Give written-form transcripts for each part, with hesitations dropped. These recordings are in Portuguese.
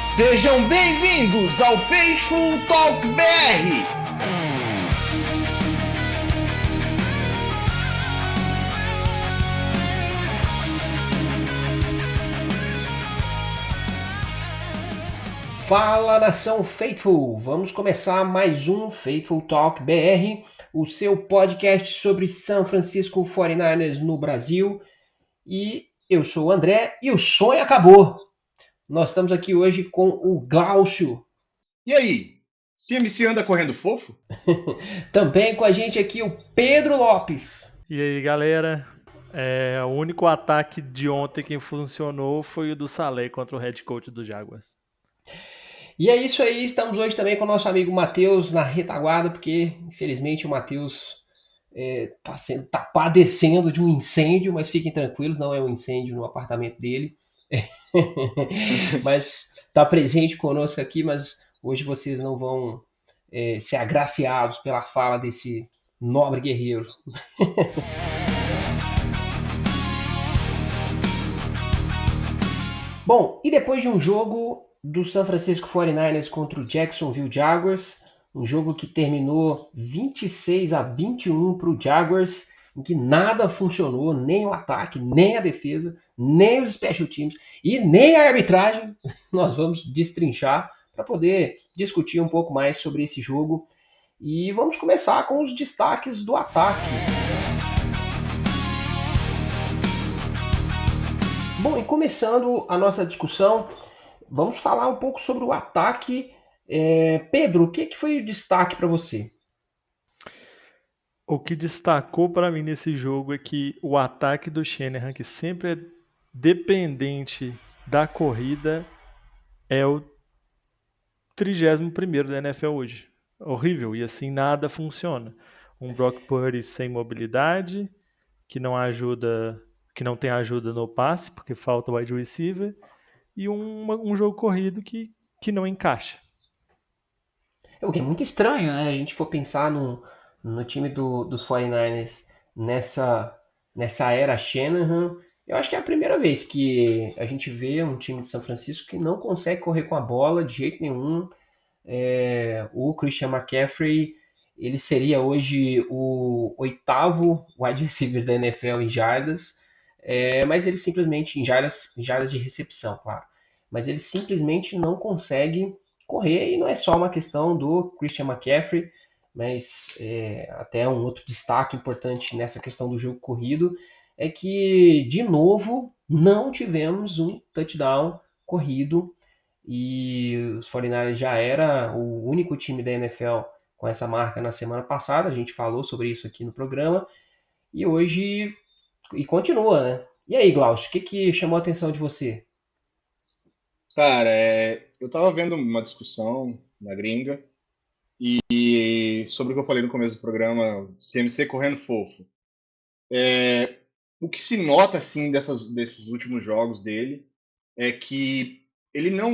Sejam bem-vindos ao Faithful Talk BR. Fala, nação Faithful! Vamos começar mais um Faithful Talk BR, o seu podcast sobre San Francisco 49ers no Brasil. E eu sou o André e o sonho acabou! Nós estamos aqui hoje com o Glaucio. E aí, CMC anda correndo fofo? Também com a gente aqui o Pedro Lopes. E aí, galera? O único ataque de ontem que funcionou foi o do Saleh contra o head coach do Jaguars. E é isso aí, estamos hoje também com o nosso amigo Matheus na retaguarda, porque infelizmente o Matheus tá padecendo de um incêndio, mas fiquem tranquilos, não é um incêndio no apartamento dele. Mas está presente conosco aqui, mas hoje vocês não vão ser agraciados pela fala desse nobre guerreiro. Bom, e depois de um jogo do San Francisco 49ers contra o Jacksonville Jaguars, um jogo que terminou 26-21 para o Jaguars, em que nada funcionou, nem o ataque, nem a defesa, nem os special teams e nem a arbitragem. Nós vamos destrinchar para poder discutir um pouco mais sobre esse jogo. E vamos começar com os destaques do ataque. Bom, e começando a nossa discussão, vamos falar um pouco sobre o ataque. Pedro, o que foi o destaque para você? O que destacou para mim nesse jogo é que o ataque do Shanahan, que sempre é dependente da corrida, é o 31º da NFL hoje. Horrível, e assim nada funciona. Um Brock Purdy sem mobilidade, que não tem ajuda no passe, porque falta o wide receiver, e um jogo corrido que não encaixa. O que é muito estranho, né? A gente for pensar no time dos 49ers nessa era Shanahan. Eu acho que é a primeira vez que a gente vê um time de São Francisco que não consegue correr com a bola de jeito nenhum. O Christian McCaffrey, ele seria hoje o 8º wide receiver da NFL em jardas, mas ele simplesmente, em jardas de recepção, claro, mas ele simplesmente não consegue correr, e não é só uma questão do Christian McCaffrey, mas até um outro destaque importante nessa questão do jogo corrido é que, de novo, não tivemos um touchdown corrido, e os 49ers já era o único time da NFL com essa marca na semana passada. A gente falou sobre isso aqui no programa e hoje continua, né? E aí, Glaucio, o que chamou a atenção de você? Cara, eu tava vendo uma discussão na gringa e sobre o que eu falei no começo do programa, CMC correndo fofo. O que se nota, assim, desses últimos jogos dele é que ele não...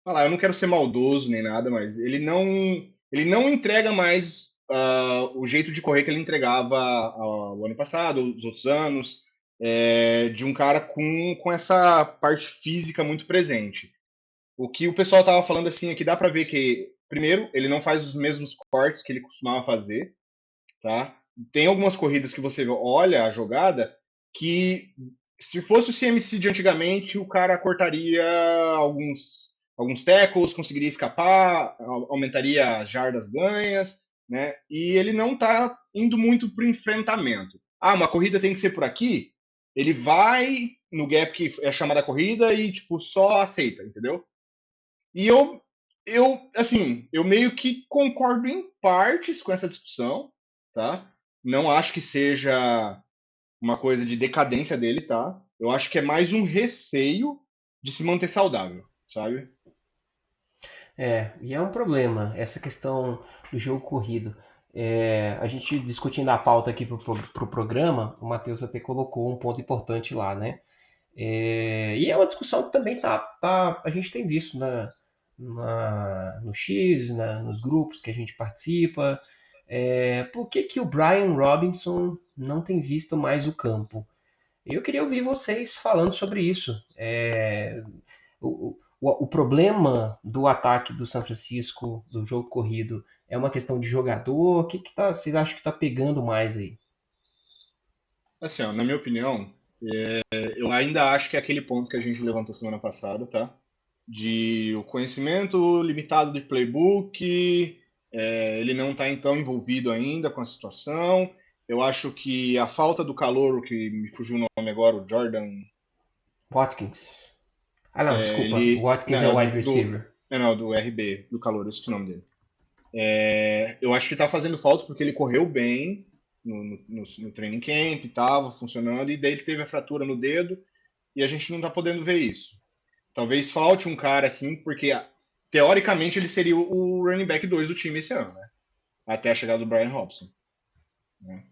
eu não quero ser maldoso nem nada, mas ele não entrega mais o jeito de correr que ele entregava o ano passado, os outros anos, de um cara com essa parte física muito presente. O que o pessoal tava falando assim é que dá pra ver que, primeiro, ele não faz os mesmos cortes que ele costumava fazer, tá? Tem algumas corridas que você olha a jogada que, se fosse o CMC de antigamente, o cara cortaria alguns tackles, conseguiria escapar, aumentaria as jardas ganhas, né? E ele não tá indo muito pro enfrentamento. Uma corrida tem que ser por aqui, ele vai no gap que é chamada corrida e, tipo, só aceita, entendeu? E eu meio que concordo em partes com essa discussão, tá? Não acho que seja uma coisa de decadência dele, tá? Eu acho que é mais um receio de se manter saudável, sabe? E é um problema essa questão do jogo corrido. A gente discutindo a pauta aqui pro programa, o Matheus até colocou um ponto importante lá, né? E é uma discussão que também a gente tem visto no X, nos grupos que a gente participa. Por que que o Brian Robinson não tem visto mais o campo? Eu queria ouvir vocês falando sobre isso. O problema do ataque do São Francisco, do jogo corrido, é uma questão de jogador? O que que vocês acham que está pegando mais aí? Assim, ó, na minha opinião, eu ainda acho que é aquele ponto que a gente levantou semana passada, tá? De o conhecimento limitado de playbook, ele não está então envolvido ainda com a situação. Eu acho que a falta do calor, que me fugiu o nome agora, o Jordan, Watkins. Ah, não, desculpa. O ele. Watkins é o Não, wide receiver. não, do RB, do calor, esse é o nome dele. Eu acho que está fazendo falta porque ele correu bem no training camp, estava funcionando, e daí ele teve a fratura no dedo e a gente não está podendo ver isso. Talvez falte um cara assim, porque teoricamente ele seria o running back 2 do time esse ano, né? Até a chegada do Brian Robson. Né?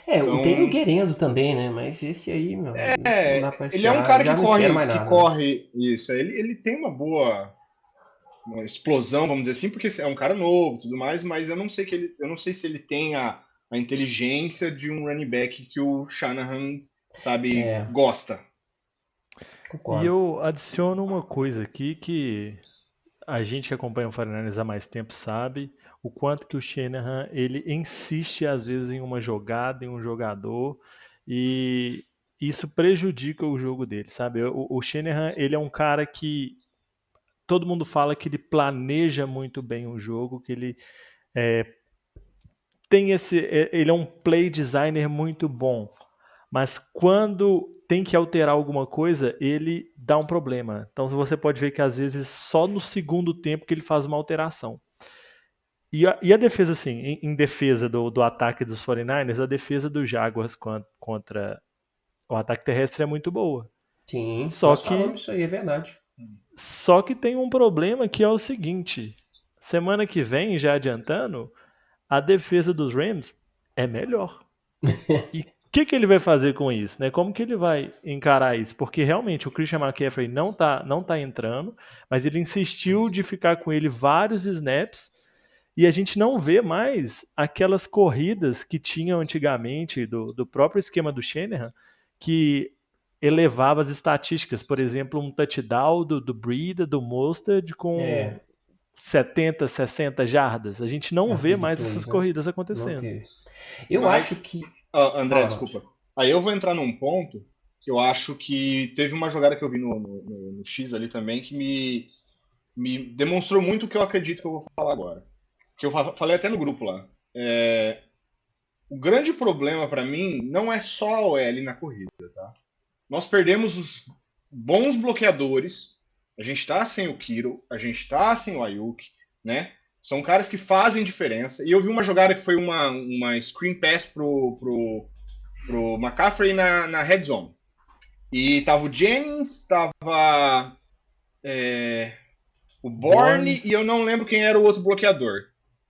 Tem o Então, Guerrero também, né? Mas esse aí, meu amigo, não dá pra ele é um esperar. cara Já não espero mais que nada, né? corre isso. Ele tem uma explosão, vamos dizer assim, porque é um cara novo, e tudo mais, mas eu não sei se ele tem a inteligência de um running back que o Shanahan, sabe, É, gosta. E concordo. eu adiciono uma coisa aqui que a gente que acompanha o 49ers há mais tempo sabe o quanto que o Shanahan ele insiste às vezes em uma jogada, em um jogador, e isso prejudica o jogo dele, sabe? O Shanahan ele é um cara que todo mundo fala que ele planeja muito bem o jogo, que ele tem ele é um play designer muito bom, mas quando tem que alterar alguma coisa, ele dá um problema. Então você pode ver que às vezes só no segundo tempo que ele faz uma alteração. E a defesa, assim, em defesa do ataque dos 49ers, a defesa dos Jaguars contra o ataque terrestre é muito boa. Sim, Só nós falamos que, isso aí, é verdade. só que tem um problema que é o seguinte: semana que vem, já adiantando, a defesa dos Rams é melhor. E o que ele vai fazer com isso? Né? Como que ele vai encarar isso? Porque realmente o Christian McCaffrey não tá entrando, mas ele insistiu de ficar com ele vários snaps e a gente não vê mais aquelas corridas que tinham antigamente do próprio esquema do Shanahan que elevava as estatísticas. Por exemplo, um touchdown do Breida, do Mostert com É, 70, 60 jardas. A gente não vê Arthur mais essas 2, né? corridas Não acontecendo. teve. Eu acho Mas, que. André, Fala, Robson. desculpa. Aí eu vou entrar num ponto que eu acho que teve uma jogada que eu vi no X ali também que me demonstrou muito o que eu acredito que eu vou falar agora. Que eu falei até no grupo lá. O grande problema para mim não é só a OL na corrida, tá? Nós perdemos os bons bloqueadores. A gente tá sem o Kiro, a gente tá sem o Ayuk, né? São caras que fazem diferença. E eu vi uma jogada que foi uma screen pass pro McCaffrey na red zone. E tava o Jennings, tava o Bourne Bourne. e eu não lembro quem era o outro bloqueador.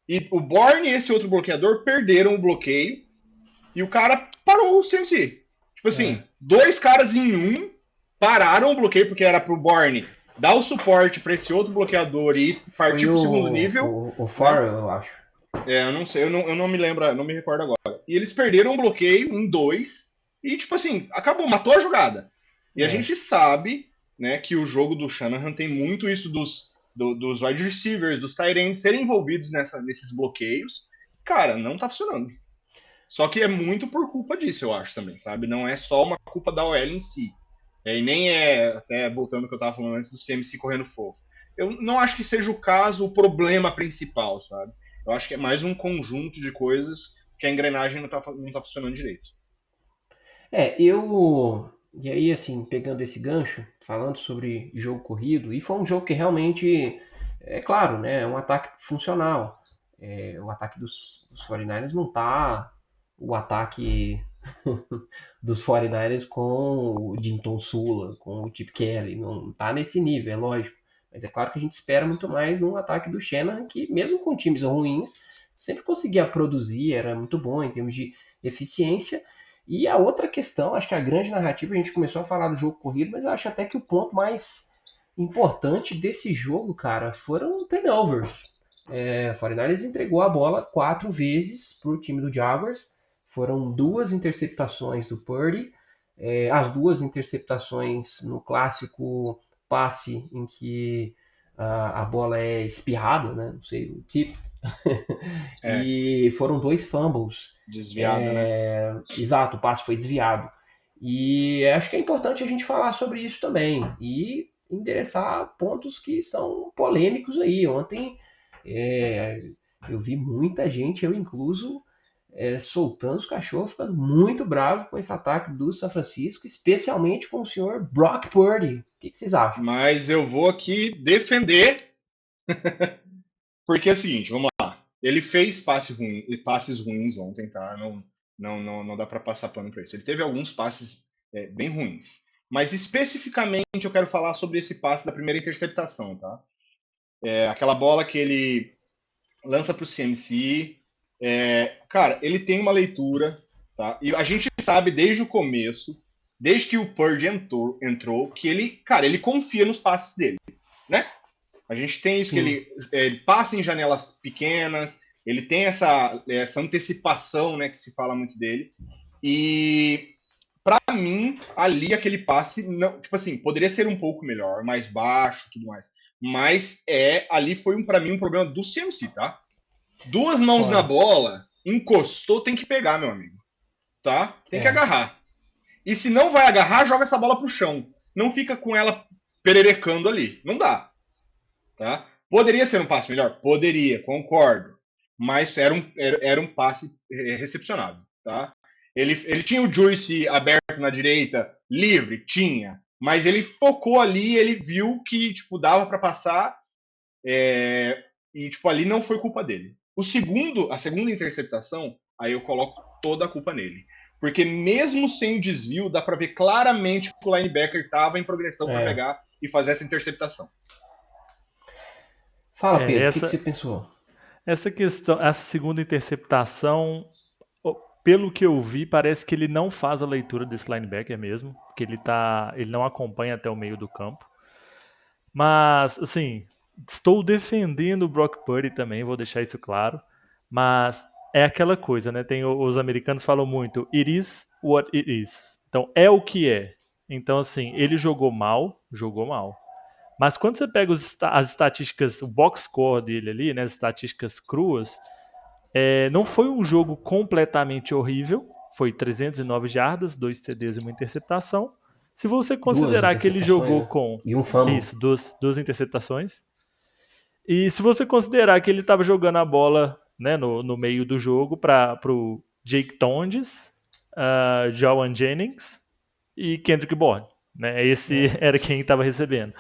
E o Bourne e esse outro bloqueador perderam o bloqueio e o cara parou o CMC. Tipo assim, É. dois caras em um pararam o bloqueio porque era pro Bourne dar o suporte para esse outro bloqueador e Foi partir pro segundo nível, o né? Farrell, eu acho. Eu não sei, eu não me lembro, não me recordo agora. E eles perderam o bloqueio em dois e, tipo assim, acabou, matou a jogada. E a É. gente sabe, né, que o jogo do Shanahan tem muito isso dos wide receivers, dos tight ends serem envolvidos nesses bloqueios. Cara, não tá funcionando. Só que é muito por culpa disso, eu acho também, sabe? Não é só uma culpa da OL em si. E nem até voltando ao que eu tava falando antes do CMC correndo fofo. Eu não acho que seja o caso, o problema principal, sabe? Eu acho que é mais um conjunto de coisas que a engrenagem não tá funcionando direito. Eu. E aí, assim, pegando esse gancho, falando sobre jogo corrido, e foi um jogo que realmente, é claro, né, é um ataque funcional. O ataque dos 49ers não tá o ataque dos 49ers com o Jinton Sula, com o Chip Kelly, não tá nesse nível, é lógico. Mas é claro que a gente espera muito mais num ataque do Shanahan, que mesmo com times ruins, sempre conseguia produzir, era muito bom em termos de eficiência. E a outra questão, acho que a grande narrativa, a gente começou a falar do jogo corrido, mas eu acho até que o ponto mais importante desse jogo, cara, foram turnovers. O 49ers entregou a bola 4 vezes para o time do Jaguars. Foram 2 interceptações do Purdy. As 2 interceptações no clássico passe em que a bola é espirrada, né? Não sei, o tip. É, E foram 2 fumbles. desviada, né? Exato, o passe foi desviado. E acho que é importante a gente falar sobre isso também. E endereçar pontos que são polêmicos aí. Ontem é, eu vi muita gente, eu incluso, soltando os cachorros, ficando muito bravo com esse ataque do São Francisco, especialmente com o senhor Brock Purdy. O que vocês acham? Mas eu vou aqui defender, porque é o seguinte, vamos lá. Ele fez passes ruins ontem, tá? Não dá para passar pano para isso. Ele teve alguns passes bem ruins. Mas especificamente eu quero falar sobre esse passe da primeira interceptação, tá? Aquela bola que ele lança para o CMC. Cara, ele tem uma leitura, tá? E a gente sabe desde o começo, desde que o Purdy entrou, que ele confia nos passes dele, né? A gente tem isso, que ele passa em janelas pequenas, ele tem essa antecipação, né, que se fala muito dele. E para mim, ali aquele passe, não, tipo assim, poderia ser um pouco melhor, mais baixo, tudo mais. Mas ali foi para mim um problema do CMC, tá? 2 mãos na Olha, bola, encostou, tem que pegar, meu amigo, tá? Tem que é, agarrar. E se não vai agarrar, joga essa bola pro chão. Não fica com ela pererecando ali. Não dá. Tá? Poderia ser um passe melhor? Poderia, concordo. Mas era um passe recepcionado. Tá? Ele tinha o Joyce aberto na direita, livre? Tinha. Mas ele focou ali, ele viu que tipo, dava para passar e tipo, ali não foi culpa dele. A segunda interceptação, aí eu coloco toda a culpa nele. Porque mesmo sem o desvio, dá para ver claramente que o linebacker estava em progressão para é. pegar e fazer essa interceptação. Fala, É, Pedro, o que você essa, pensou? essa questão, essa segunda interceptação, pelo que eu vi, parece que ele não faz a leitura desse linebacker mesmo, porque ele não acompanha até o meio do campo. Mas, assim, estou defendendo o Brock Purdy também, vou deixar isso claro. Mas é aquela coisa, né? Os americanos falam muito, it is what it is. Então, é o que é. Então, assim, ele jogou mal, jogou mal. Mas quando você pega as estatísticas, o box score dele ali, né, as estatísticas cruas, não foi um jogo completamente horrível. Foi 309 jardas, 2 TDs e uma interceptação. Se você 2 considerar que ele interceptações, jogou né? com E um fumble. isso, duas interceptações. E se você considerar que ele estava jogando a bola, né, no meio do jogo para o Jake Tonges, Jawan Jennings e Kendrick Bourne. Né? Esse É. era quem estava recebendo.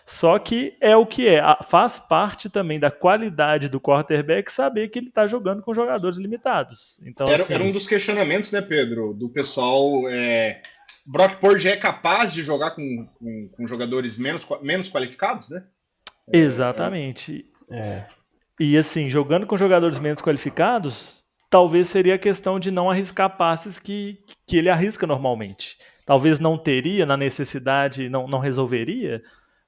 Só que é o que é. Faz parte também da qualidade do quarterback saber que ele está jogando com jogadores limitados. Então, Era um assim, dos questionamentos, né, Pedro, do pessoal. Brock Purdy é capaz de jogar com jogadores menos qualificados, né? exatamente. É. E assim, jogando com jogadores menos qualificados, talvez seria a questão de não arriscar passes que ele arrisca normalmente. Talvez não teria na necessidade, não resolveria,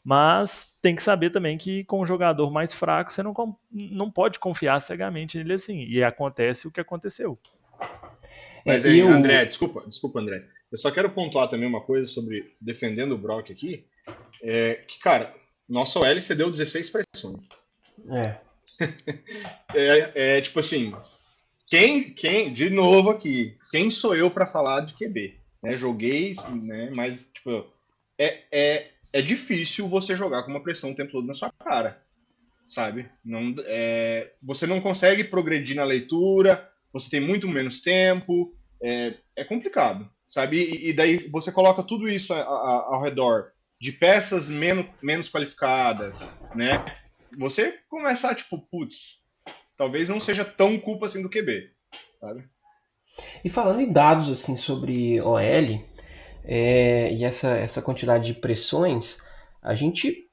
mas tem que saber também que com um jogador mais fraco você não pode confiar cegamente nele assim. E acontece o que aconteceu. Mas, E hein, André, eu. desculpa, André. Eu só quero pontuar também uma coisa sobre defendendo o Brock aqui. Que, cara, nossa OL cedeu 16 pressões. É. Tipo assim, de novo aqui, quem sou eu para falar de QB? Né, joguei, né, mas, tipo, é difícil você jogar com uma pressão o tempo todo na sua cara, sabe? Você não consegue progredir na leitura, você tem muito menos tempo, é complicado, sabe? E daí você coloca tudo isso ao redor de peças menos qualificadas, né? Você começa a, tipo, putz, talvez não seja tão culpa assim do QB, sabe? E falando em dados assim sobre OL, e essa quantidade de pressões, a gente,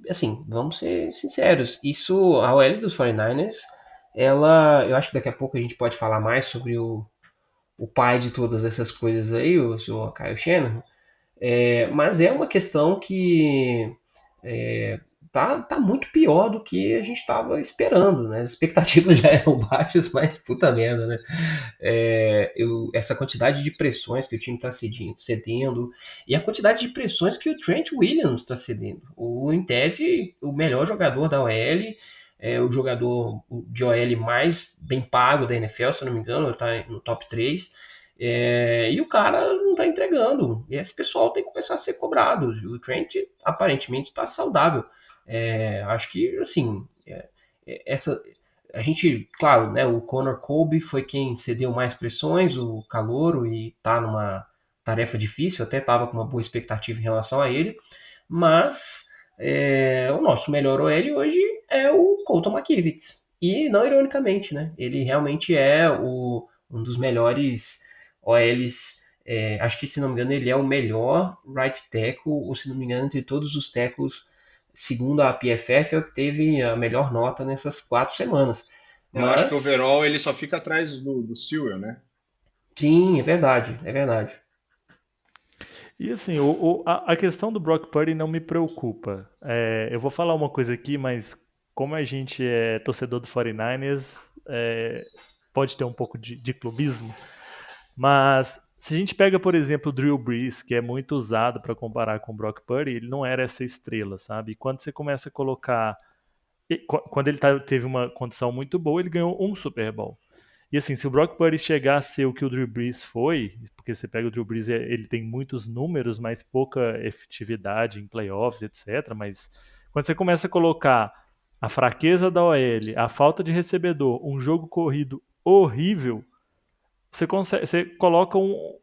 assim, vamos ser sinceros, isso, a OL dos 49ers, eu acho que daqui a pouco a gente pode falar mais sobre o pai de todas essas coisas aí, o senhor Kyle Shanahan, mas é uma questão que tá muito pior do que a gente estava esperando, né? As expectativas já eram baixas, mas puta merda, né? Essa quantidade de pressões que o time está cedendo e a quantidade de pressões que o Trent Williams está cedendo. Em tese, o melhor jogador da OL, o jogador de OL mais bem pago da NFL, se eu não me engano, está no top 3. E o cara não está entregando. E esse pessoal tem que começar a ser cobrado. O Trent aparentemente está saudável. Acho que, assim, essa, a gente, claro, né, o Connor Colby foi quem cedeu mais pressões, o calouro, e tá numa tarefa difícil, até estava com uma boa expectativa em relação a ele, mas o nosso melhor OL hoje é o Colton McKivitz. E não ironicamente, né? Ele realmente é um dos melhores OLs. Acho que, se não me engano, ele é o melhor right tackle, ou se não me engano, entre todos os tackles, segundo a PFF, é o que teve a melhor nota nessas 4 semanas. Eu acho que o Mas, overall ele só fica atrás do Sewell, né? sim, é verdade, é verdade. E assim, a questão do Brock Purdy não me preocupa. Eu vou falar uma coisa aqui, mas como a gente é torcedor do 49ers, pode ter um pouco de clubismo. Mas se a gente pega, por exemplo, o Drew Brees, que é muito usado para comparar com o Brock Purdy, ele não era essa estrela, sabe? E quando você começa a colocar. Quando ele teve uma condição muito boa, ele ganhou um Super Bowl. E assim, se o Brock Purdy chegar a ser o que o Drew Brees foi, porque você pega o Drew Brees, ele tem muitos números, mas pouca efetividade em playoffs, etc. Mas quando você começa a colocar a fraqueza da OL, a falta de recebedor, um jogo corrido horrível, você coloca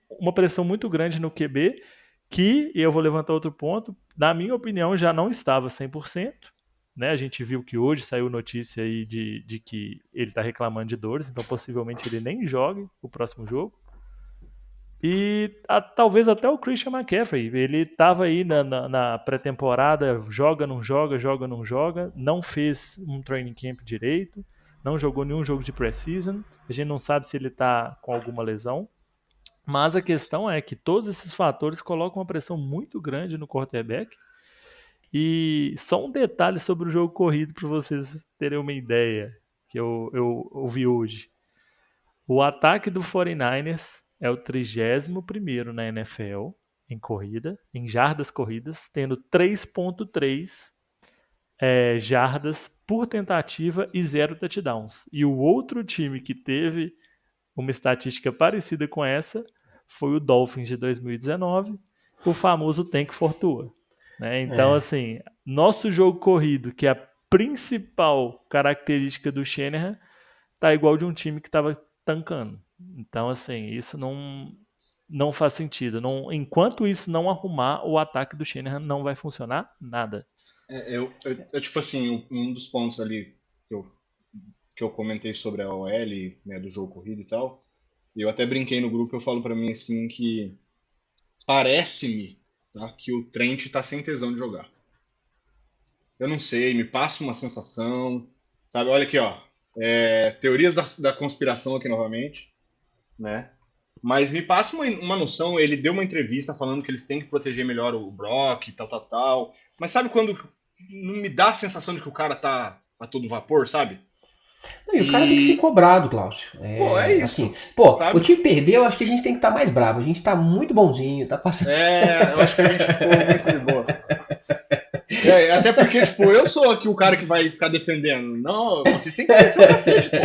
uma pressão muito grande no QB, que, e eu vou levantar outro ponto, na minha opinião, já não estava 100%. Né? A gente viu que hoje saiu notícia aí de que ele está reclamando de dores, então possivelmente ele nem jogue o próximo jogo. E talvez até o Christian McCaffrey, ele estava aí na pré-temporada, joga, não joga, joga, não joga, não fez um training camp direito, não jogou nenhum jogo de pré-season, a gente não sabe se ele está com alguma lesão, mas a questão é que todos esses fatores colocam uma pressão muito grande no quarterback. E só um detalhe sobre o jogo corrido para vocês terem uma ideia que eu ouvi hoje. O ataque do 49ers é o 31º na NFL em corrida, em jardas corridas, tendo 3.3 jardas por tentativa e 0 touchdowns. E o outro time que teve uma estatística parecida com essa foi o Dolphins de 2019, o famoso Tank Fortua. Né? Então, É. assim, nosso jogo corrido, que é a principal característica do Shanahan, tá igual de um time que estava tancando. Então, assim, isso não faz sentido. Enquanto isso não arrumar, o ataque do Shanahan não vai funcionar nada. Tipo assim, um dos pontos ali que eu, que eu comentei sobre a OL, né, do jogo corrido e tal, e eu até brinquei no grupo, eu falo pra mim assim que parece-me, tá, que o Trent tá sem tesão de jogar. Eu não sei, me passa uma sensação, sabe? Olha aqui, ó, teorias da conspiração aqui novamente, né? Mas me passa uma noção, ele deu uma entrevista falando que eles têm que proteger melhor o Brock, tal, tal, tal. Mas sabe quando não me dá a sensação de que o cara tá a todo vapor, sabe? Não, e o cara tem que ser E, cobrado, Cláudio. pô, é Assim, isso, pô, o sabe? time perdeu, acho que a gente tem que estar mais bravo. A gente tá muito bonzinho, tá passando. Eu acho que a gente ficou muito de boa. Até porque, tipo, eu sou aqui o cara que vai ficar defendendo. Não, vocês têm que descer o cacete, pô.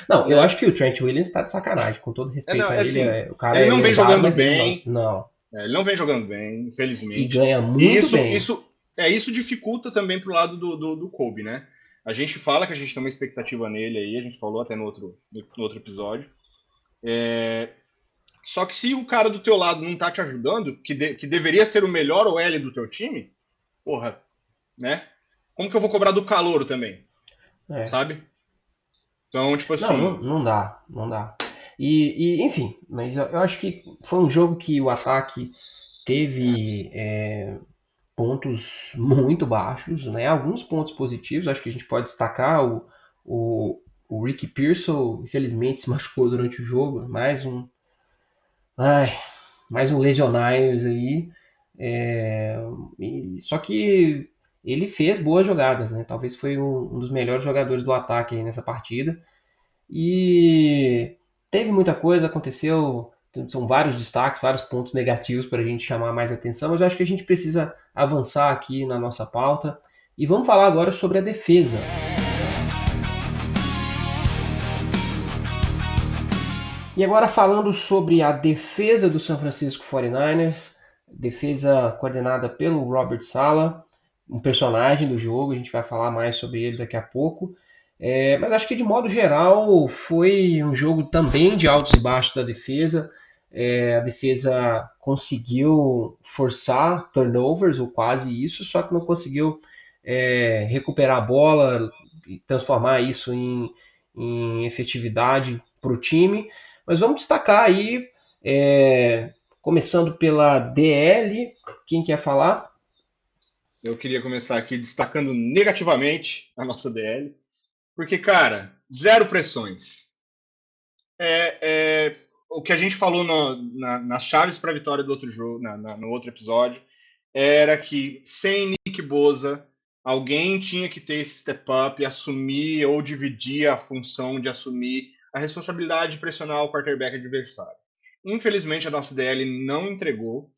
Não, eu Né? acho que o Trent Williams tá de sacanagem, com todo respeito Não, a é ele. assim, O cara ele é não vem lesado, jogando mas ele bem, não. ele não vem jogando bem, E infelizmente. ganha E muito isso, bem. isso, isso dificulta também pro lado do Kobe, né? A gente fala que a gente tem uma expectativa nele aí, a gente falou até no outro episódio. Só que se o cara do teu lado não tá te ajudando, que deveria ser o melhor OL do teu time, porra, né? Como que eu vou cobrar do calouro também, É. sabe? Então, tipo Não, não, assim, não dá, não dá. Enfim, mas eu acho que foi um jogo que o ataque teve pontos muito baixos, né? Alguns pontos positivos, acho que a gente pode destacar o, o Ricky Pearson, infelizmente se machucou durante o jogo, ai, mais um Legionnaires aí. Só que ele fez boas jogadas, né? Talvez foi um dos melhores jogadores do ataque aí nessa partida. E teve muita coisa, aconteceu, são vários destaques, vários pontos negativos para a gente chamar mais atenção, mas eu acho que a gente precisa avançar aqui na nossa pauta. E vamos falar agora sobre a defesa. E agora falando sobre a defesa do San Francisco 49ers, defesa coordenada pelo Robert Saleh, um personagem do jogo, a gente vai falar mais sobre ele daqui a pouco. Mas acho que de modo geral foi um jogo também de altos e baixos da defesa. A defesa conseguiu forçar turnovers, ou quase isso, só que não conseguiu recuperar a bola e transformar isso em efetividade para o time. Mas vamos destacar aí, começando pela DL, quem quer falar? Eu queria começar aqui destacando negativamente a nossa DL, porque, cara, zero pressões. O que a gente falou nas chaves para a vitória do outro jogo, no outro episódio, era que sem Nick Bosa, alguém tinha que ter esse step up e assumir ou dividir a função de assumir a responsabilidade de pressionar o quarterback adversário. Infelizmente, a nossa DL não entregou,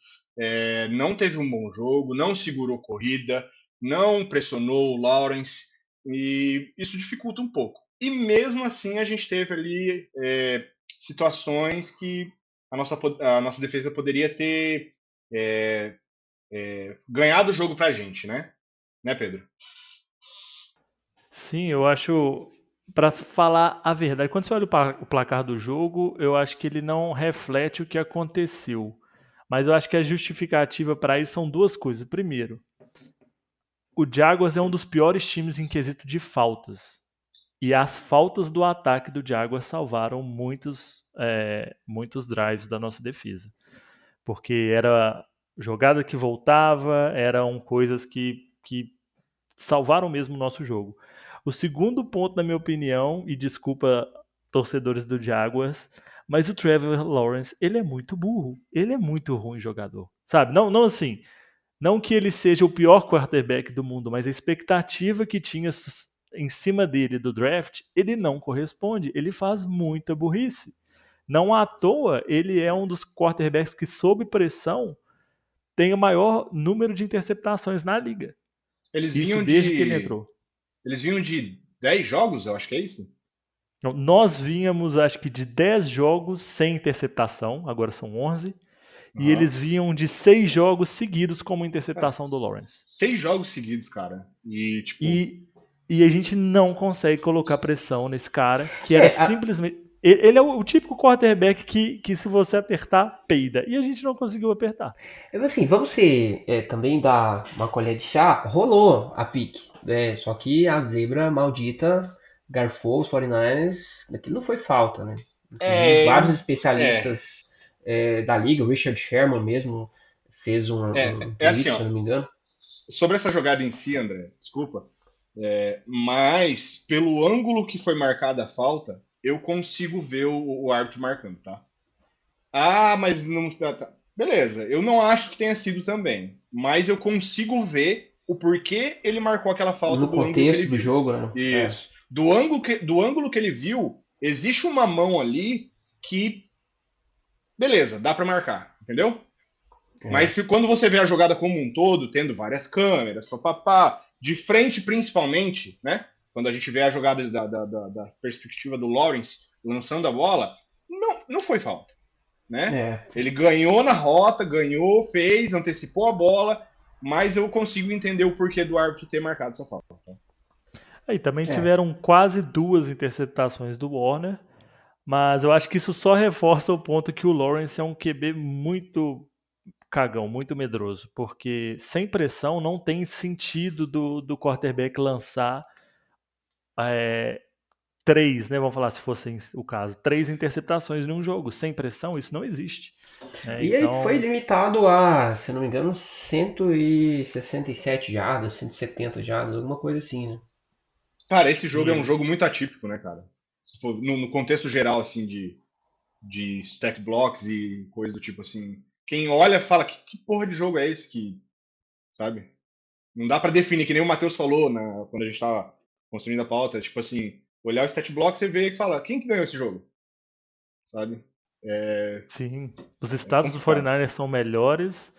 não teve um bom jogo, não segurou corrida, não pressionou o Lawrence, e isso dificulta um pouco. E mesmo assim, a gente teve ali situações que a nossa defesa poderia ter ganhado o jogo pra gente, né? Né, Pedro? Sim, eu acho, para falar a verdade, quando você olha o placar do jogo, eu acho que ele não reflete o que aconteceu. Mas eu acho que a justificativa para isso são duas coisas. Primeiro, o Jaguars é um dos piores times em quesito de faltas. E as faltas do ataque do Jaguars salvaram muitos drives da nossa defesa. Porque era jogada que voltava, eram coisas que salvaram mesmo o nosso jogo. O segundo ponto, na minha opinião, e desculpa torcedores do Jaguars, mas o Trevor Lawrence, ele é muito burro. Ele é muito ruim jogador. Sabe? Não assim, não que ele seja o pior quarterback do mundo, mas a expectativa que tinha em cima dele do draft, ele não corresponde. Ele faz muita burrice. Não à toa, ele é um dos quarterbacks que, sob pressão, tem o maior número de interceptações na liga. Eles Isso vinham desde que ele de. entrou. Eles vinham de 10 jogos, eu acho que é isso. Então, nós vínhamos, acho que, de 10 jogos sem interceptação, agora são 11, e Uhum. eles vinham de 6 jogos seguidos como Cara, interceptação do Lawrence. 6 jogos seguidos, cara. E, tipo. E a gente não consegue colocar pressão nesse cara, que era simplesmente. Ele é o típico quarterback que se você apertar, peida. E a gente não conseguiu apertar. Assim, vamos ser, também dar uma colher de chá. Rolou a pique, né? Só que a zebra maldita garfou os 49ers. Aquilo não foi falta, né? Inclusive, vários É, especialistas da liga, o Richard Sherman mesmo fez um assim, tweet, se ó. eu não me engano. Sobre essa jogada em si, André, desculpa. Mas, pelo ângulo que foi marcada a falta, eu consigo ver o árbitro marcando, tá? Ah, mas não. Tá. Beleza, eu não acho que tenha sido também. Mas eu consigo ver o porquê ele marcou aquela falta No do ângulo que ele contexto do viu. jogo, né? Isso. Do ângulo que ele viu, existe uma mão ali que. Beleza, dá pra marcar, entendeu? Mas quando você vê a jogada como um todo, tendo várias câmeras, papapá, de frente principalmente, né? Quando a gente vê a jogada da perspectiva do Lawrence lançando a bola, não foi falta, né? Ele ganhou na rota, ganhou, fez, antecipou a bola, mas eu consigo entender o porquê do árbitro ter marcado essa falta. Aí também tiveram quase 2 interceptações do Warner, mas eu acho que isso só reforça o ponto que o Lawrence é um QB muito cagão, muito medroso, porque sem pressão não tem sentido do quarterback lançar 3, né? Vamos falar se fosse o caso, 3 interceptações num jogo. Sem pressão, isso não existe. E ele foi Então, limitado a, se eu não me engano, 167 jardas, 170 jardas, alguma coisa assim, né? Cara, esse jogo é um sim, jogo muito atípico, né, cara? Se for, no contexto geral, assim, de stat blocks e coisa do tipo assim. Quem olha fala, que porra de jogo é esse que. Sabe? Não dá pra definir, que nem o Matheus falou quando a gente tava construindo a pauta, tipo assim, olhar o stat block, você vê e fala, quem que ganhou esse jogo? Sabe? É, Sim, os é status do complicado. 49ers são melhores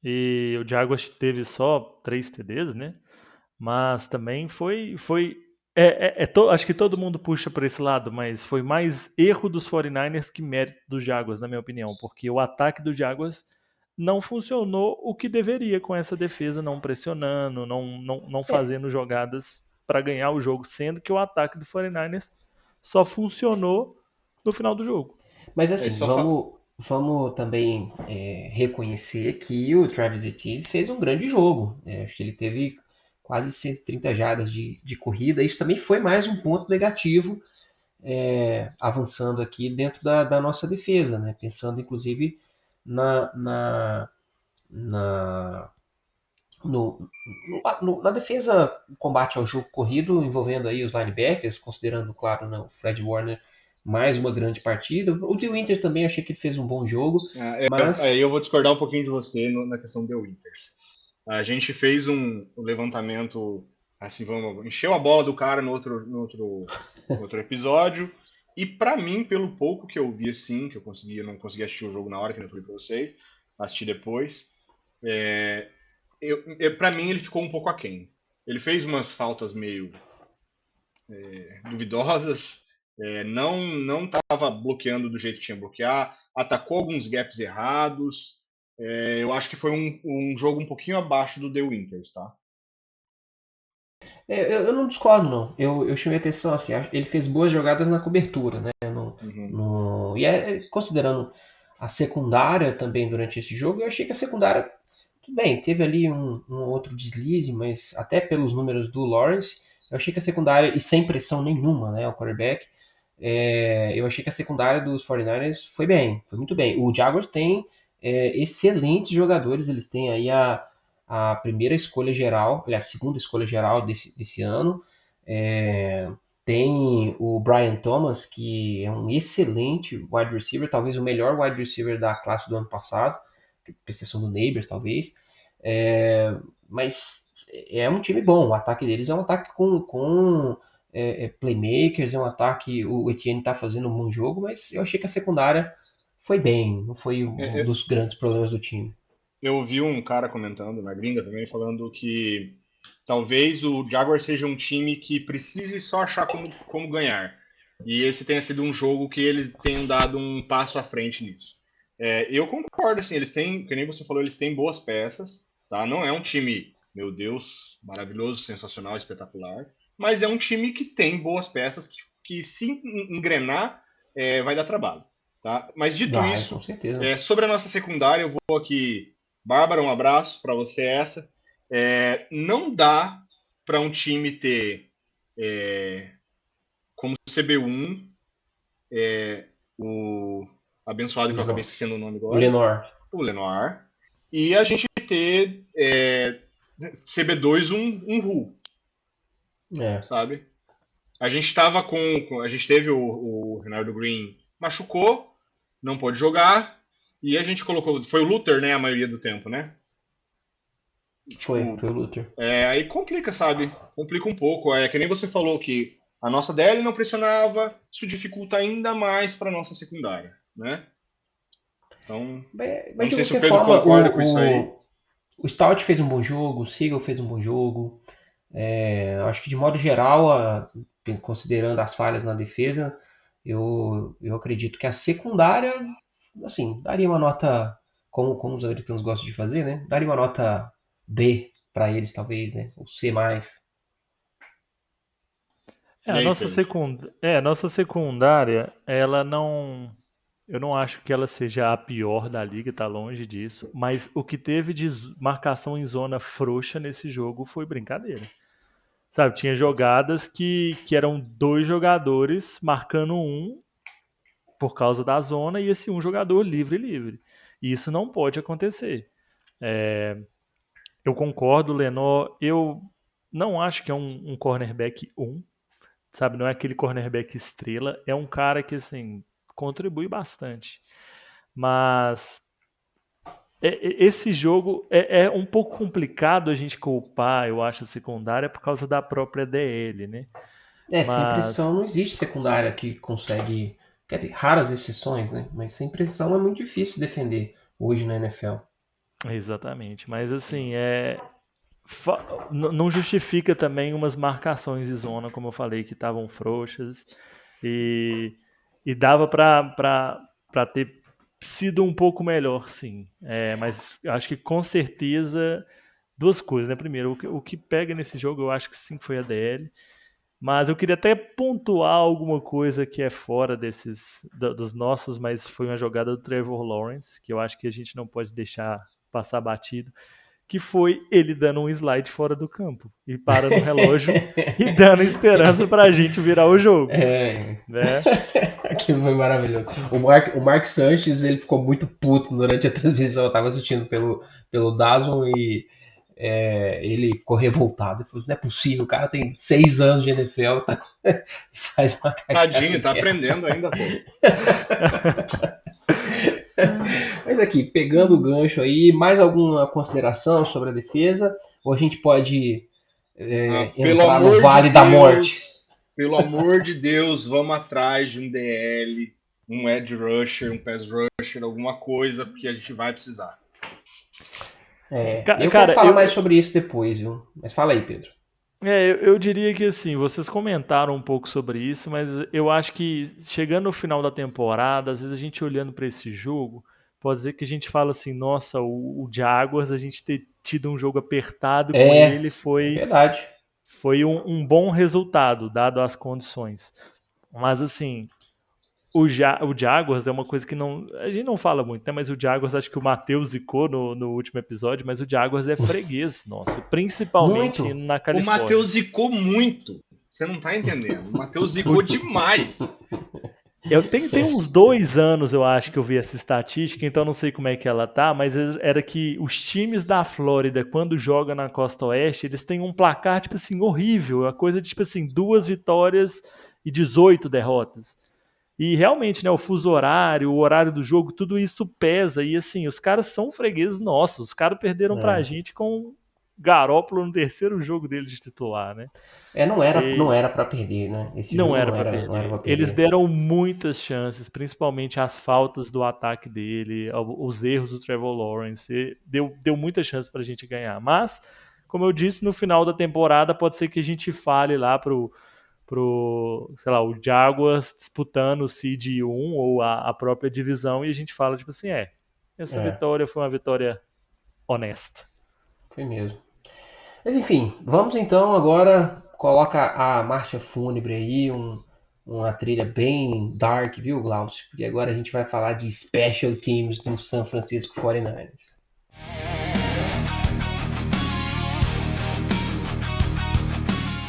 e o Jaguars teve só 3 TDs, né? Mas também acho que todo mundo puxa para esse lado, mas foi mais erro dos 49ers que mérito dos Jaguars, na minha opinião, porque o ataque dos Jaguars não funcionou o que deveria com essa defesa não pressionando, não É, fazendo jogadas para ganhar o jogo, sendo que o ataque do 49ers só funcionou no final do jogo. mas É assim, só vamos também reconhecer que o Travis Etienne fez um grande jogo. Acho que ele teve quase 130 jardas de corrida. Isso também foi mais um ponto negativo, avançando aqui dentro da nossa defesa, né? Pensando inclusive na, na, na, na defesa, combate ao jogo corrido, envolvendo aí os linebackers, considerando, claro, né, o Fred Warner mais uma grande partida. O de Winters também achei que ele fez um bom jogo, aí mas eu vou discordar um pouquinho de você na questão do Winters. A gente fez um levantamento, assim, vamos, encheu a bola do cara no outro episódio. E pra mim, pelo pouco que eu vi, assim, que eu não consegui assistir o jogo na hora, que eu falei pra vocês, assisti depois. Pra mim, ele ficou um pouco aquém. Ele fez umas faltas meio duvidosas, não estava bloqueando do jeito que tinha que bloquear, atacou alguns gaps errados. Eu acho que foi um jogo um pouquinho abaixo do The Winters, tá? eu não discordo, não. Eu chamei atenção assim, ele fez boas jogadas na cobertura, né? Uhum. Considerando a secundária também durante esse jogo, eu achei que a secundária, tudo bem, teve ali um outro deslize, mas até pelos números do Lawrence, eu achei que a secundária, e sem pressão nenhuma, né, o quarterback, eu achei que a secundária dos 49ers foi bem, foi muito bem. O Jaguars tem excelentes jogadores, eles têm aí a primeira escolha geral, aliás, a segunda escolha geral desse ano. É, tem o Brian Thomas, que é um excelente wide receiver, talvez o melhor wide receiver da classe do ano passado, com exceção do Neighbors, talvez. Mas é um time bom, o ataque deles é um ataque com playmakers, é um ataque. O Etienne está fazendo um bom jogo, mas eu achei que a secundária foi bem, não foi um É, dos grandes problemas do time. Eu ouvi um cara comentando na gringa também, falando que talvez o Jaguar seja um time que precise só achar como ganhar. E esse tenha sido um jogo que eles tenham dado um passo à frente nisso. Eu concordo, assim, eles têm, que nem você falou, eles têm boas peças, tá? Não é um time, meu Deus, maravilhoso, sensacional, espetacular, mas é um time que tem boas peças que se engrenar, vai dar trabalho, tá? Mas dito Vai, isso, com certeza. sobre a nossa secundária, eu vou aqui. Bárbara, um abraço para você essa. Não dá para um time ter como CB1 o abençoado que eu acabei Lenor. esquecendo o nome O agora, Lenor. o Lenoir, e a gente ter CB2 um Ru, É, sabe? A gente tava a gente teve o Renardo Green machucou, não pôde jogar, e a gente colocou. Foi o Luther, né, a maioria do tempo, né? Tipo, foi o Luther. aí complica, sabe? Complica um pouco. É que nem você falou que a nossa DL não pressionava, isso dificulta ainda mais para nossa secundária, né? Então, eu Mas não de sei se o qualquer Pedro forma, concorda com isso aí. o Stout fez um bom jogo, o Siegel fez um bom jogo. Acho que de modo geral, considerando as falhas na defesa, eu acredito que a secundária, assim, daria uma nota, como os americanos gostam de fazer, né? Daria uma nota B para eles, talvez, né? Ou C+. E aí, Pedro? A nossa secundária, ela não. Eu não acho que ela seja a pior da liga, tá longe disso. Mas o que teve de marcação em zona frouxa nesse jogo foi brincadeira. Sabe, tinha jogadas que eram dois jogadores marcando um por causa da zona e esse um jogador livre. E isso não pode acontecer. Eu concordo, Lenor. Eu não acho que é um cornerback sabe? Não é aquele cornerback estrela. É um cara que, assim, contribui bastante. Mas esse jogo é um pouco complicado a gente culpar, eu acho, a secundária por causa da própria DL, né? Sem pressão Mas, não existe secundária que consegue. Quer dizer, raras exceções, né? Mas sem pressão é muito difícil defender hoje na NFL. exatamente. Mas assim, não justifica também umas marcações de zona, como eu falei, que estavam frouxas. E dava para ter sido um pouco melhor, sim. Mas acho que com certeza duas coisas, né? Primeiro, o que pega nesse jogo, eu acho que sim foi a DL. Mas eu queria até pontuar alguma coisa que é fora dos nossos, mas foi uma jogada do Trevor Lawrence, que eu acho que a gente não pode deixar passar batido, que foi ele dando um slide fora do campo e para no relógio e dando esperança para a gente virar o jogo, né? Aquilo foi maravilhoso. O Mark Sanchez, ele ficou muito puto durante a transmissão. Eu tava assistindo pelo Dazon e ele ficou revoltado. Ele falou: não é possível, o cara tem 6 anos de NFL, faz uma cagada. Tadinho, tá aprendendo ainda, pô. Mas aqui, pegando o gancho aí, mais alguma consideração sobre a defesa? Ou a gente pode entrar no Vale da Morte? Pelo amor de Deus, vamos atrás de um DL, um edge rusher, um pass rusher, alguma coisa, porque a gente vai precisar. Eu quero falar mais sobre isso depois, viu? Mas fala aí, Pedro. Eu diria que assim, vocês comentaram um pouco sobre isso, mas eu acho que chegando no final da temporada, às vezes a gente olhando para esse jogo, pode dizer que a gente fala assim, nossa, o Jaguars, a gente ter tido um jogo apertado com ele verdade. Foi um bom resultado, dado as condições. Mas assim, o Jaguars é uma coisa que a gente não fala muito, né? Mas o Jaguars, acho que o Matheus zicou no último episódio, mas o Jaguars é freguês nosso, principalmente muito. na Califórnia. O Matheus zicou muito, você não tá entendendo. O Matheus zicou demais. Tem uns 2 anos, eu acho, que eu vi essa estatística, então não sei como é que ela tá, mas era que os times da Flórida, quando jogam na Costa Oeste, eles têm um placar, tipo assim, horrível. É coisa de, tipo assim, 2 vitórias e 18 derrotas. E realmente, né, o fuso horário, o horário do jogo, tudo isso pesa. E assim, os caras são fregueses nossos. Os caras perderam pra gente com Garoppolo no terceiro jogo dele de titular, né? Não era para perder, né? Esse não jogo era não para era perder. pra perder. Eles deram muitas chances, principalmente as faltas do ataque dele, os erros do Trevor Lawrence. Deu muita chance pra gente ganhar. Mas, como eu disse, no final da temporada pode ser que a gente fale lá pro sei lá, o Jaguars disputando o Seed 1 ou a própria divisão e a gente fala, tipo assim, essa vitória foi uma vitória honesta. Foi mesmo. Mas enfim, vamos então agora, coloca a marcha fúnebre aí, uma trilha bem dark, viu, Glaucio? Porque agora a gente vai falar de special teams do San Francisco 49ers.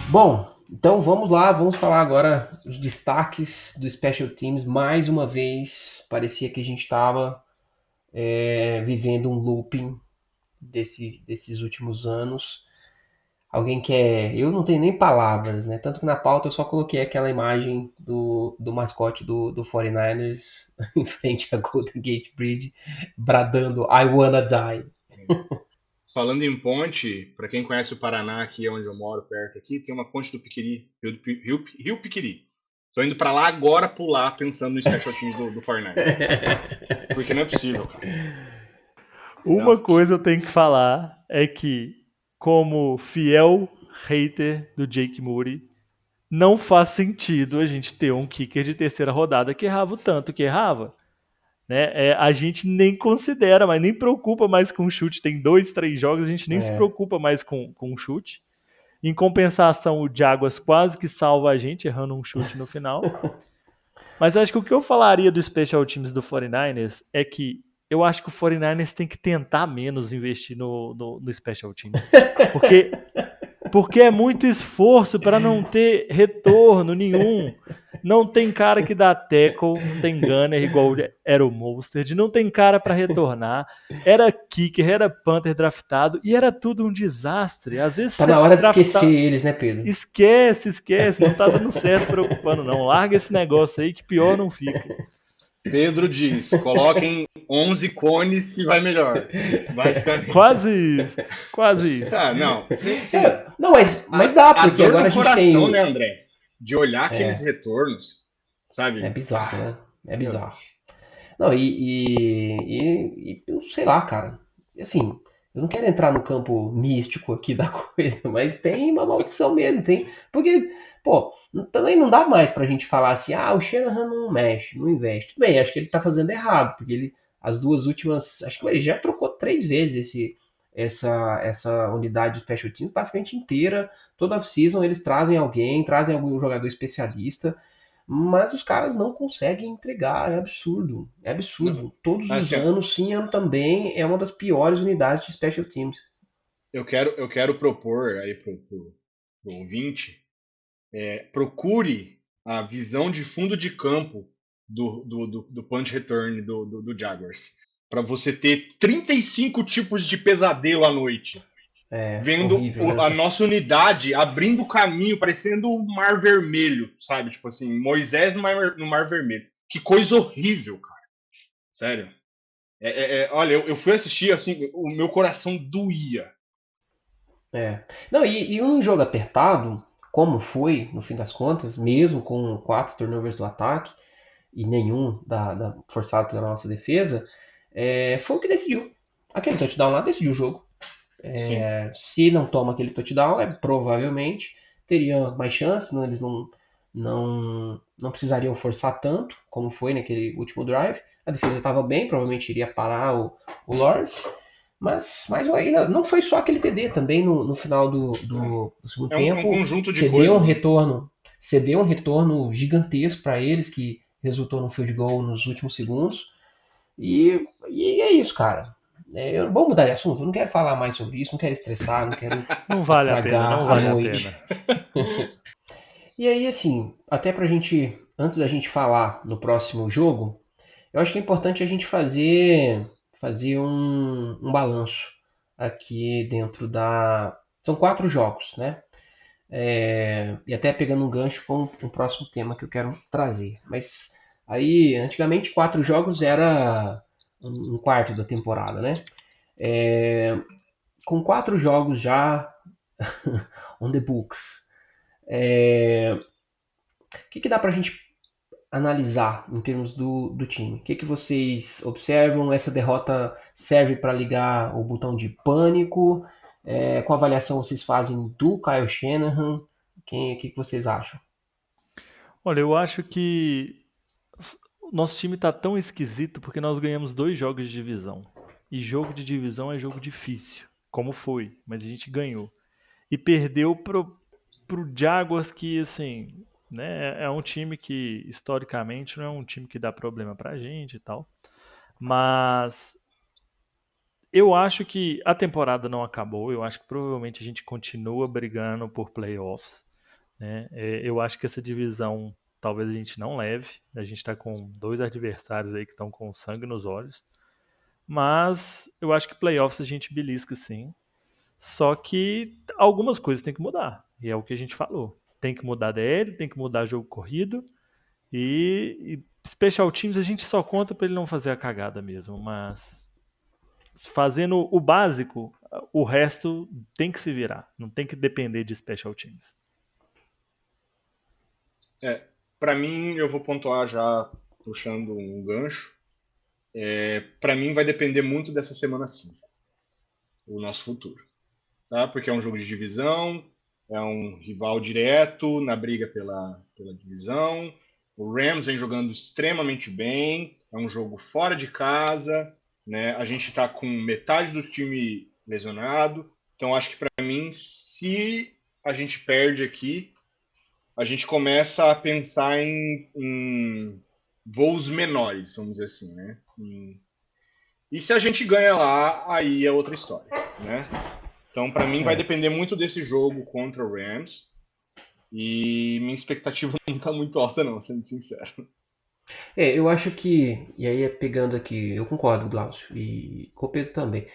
Bom, então vamos lá, vamos falar agora dos destaques do Special Teams. Mais uma vez, parecia que a gente estava vivendo um looping desses últimos anos. Alguém quer... Eu não tenho nem palavras, né? Tanto que na pauta eu só coloquei aquela imagem do mascote do 49ers em frente à Golden Gate Bridge, bradando I wanna die. Falando em ponte, para quem conhece o Paraná, aqui é onde eu moro, perto aqui, tem uma ponte do Piquiri, Rio Piquiri. Tô indo para lá agora pular, pensando no special teams do 49ers. Porque não é possível, cara. Uma coisa eu tenho que falar é que, como fiel hater do Jake Moody, não faz sentido a gente ter um kicker de terceira rodada que errava o tanto que errava. Né? A gente nem considera, mas nem preocupa mais com o chute. Tem 2, 3 jogos, a gente nem se preocupa mais com o chute. Em compensação, o Jaguars quase que salva a gente, errando um chute no final. Mas acho que o que eu falaria do Special Teams do 49ers é que eu acho que o 49ers tem que tentar menos investir no Special Teams. Porque é muito esforço para não ter retorno nenhum. Não tem cara que dá tackle, não tem gunner igual era o Mostert, não tem cara para retornar. Era kicker, era punter draftado e era tudo um desastre. Às vezes tá na hora de esquecer eles, né, Pedro? Esquece, não tá dando certo preocupando não. Larga esse negócio aí que pior não fica. Pedro diz, coloquem 11 cones que vai melhor. Basicamente. Quase isso. Quase isso. Ah, não. Sim. Não, mas dá, A porque dor agora no a gente coração, né, tem. André? De olhar aqueles É, retornos, é sabe? bizarro, né? É Meu bizarro. Deus. Não, e eu sei lá, cara. Assim, eu não quero entrar no campo místico aqui da coisa, mas tem uma maldição mesmo, tem. Porque, pô, também não dá mais pra gente falar assim, ah, o Shanahan não mexe, não investe. Tudo bem, acho que ele tá fazendo errado, porque ele, as duas últimas, acho que ele já trocou 3 vezes essa unidade de special teams basicamente inteira. Toda off-season eles trazem alguém, trazem algum jogador especialista. Mas os caras não conseguem entregar, é absurdo. É Não, absurdo. Todos os assim, ó, anos, sim, ano também é uma das piores unidades de special teams. eu quero propor aí pro ouvinte, procure a visão de fundo de campo do punch return do Jaguars. Para você ter 35 tipos de pesadelo à noite. É Vendo horrível, né? a nossa unidade abrindo caminho, parecendo o Mar Vermelho, sabe? Tipo assim, Moisés no Mar Vermelho. Que coisa horrível, cara. Sério. Olha, eu fui assistir, assim, o meu coração doía. É. Não, e um jogo apertado, como foi, no fim das contas, mesmo com 4 turnovers do ataque e nenhum forçado pela nossa defesa, foi o que decidiu. Aquele touchdown lá decidiu o jogo. Sim. Se não toma aquele touchdown, provavelmente teria mais chance, eles não precisariam forçar tanto, como foi naquele último drive. A defesa estava bem, provavelmente iria parar o Lawrence. Mas ainda não foi só aquele TD, também no final do segundo É um tempo, conjunto de coisas, né? cedeu um retorno gigantesco para eles, que resultou no field goal nos últimos segundos. E é isso, cara. Vamos mudar de assunto. Eu não quero falar mais sobre isso, não quero estressar, não quero Não vale a pena, não estragar a vale a noite. pena. E aí, assim, até pra gente, antes da gente falar no próximo jogo, eu acho que é importante a gente fazer um balanço aqui dentro da. São 4 jogos, né? E até pegando um gancho com o próximo tema que eu quero trazer. Mas aí, antigamente, 4 jogos era um quarto da temporada, né? Com 4 jogos já on the books, o que dá pra gente analisar em termos do time? O que vocês observam? Essa derrota serve para ligar o botão de pânico? Qual avaliação vocês fazem do Kyle Shanahan? O que vocês acham? Olha, eu acho que o nosso time tá tão esquisito porque nós ganhamos 2 jogos de divisão. E jogo de divisão é jogo difícil, como foi, mas a gente ganhou. E perdeu pro Jaguars, que, assim, né, é um time que, historicamente, não é um time que dá problema pra gente e tal. Mas eu acho que a temporada não acabou. Eu acho que provavelmente a gente continua brigando por playoffs, né? Eu acho que essa divisão talvez a gente não leve. A gente está com 2 adversários aí que estão com sangue nos olhos. Mas eu acho que playoffs a gente belisca sim. Só que algumas coisas tem que mudar. E é o que a gente falou. Tem que mudar DL, tem que mudar jogo corrido. E special teams a gente só conta para ele não fazer a cagada mesmo. Mas fazendo o básico, o resto tem que se virar. Não tem que depender de special teams. Para mim, eu vou pontuar já puxando um gancho. Para mim, vai depender muito dessa semana 5, o nosso futuro. Tá? Porque é um jogo de divisão, é um rival direto na briga pela divisão. O Rams vem jogando extremamente bem, é um jogo fora de casa, né? A gente está com metade do time lesionado, então acho que para mim, se a gente perde aqui, a gente começa a pensar em voos menores, vamos dizer assim, né? E se a gente ganha lá, aí é outra história, né? Então, para mim, vai É, depender muito desse jogo contra o Rams. E minha expectativa não está muito alta, não, sendo sincero. eu acho que, e aí pegando aqui, eu concordo, Glaucio, e com o Pedro também.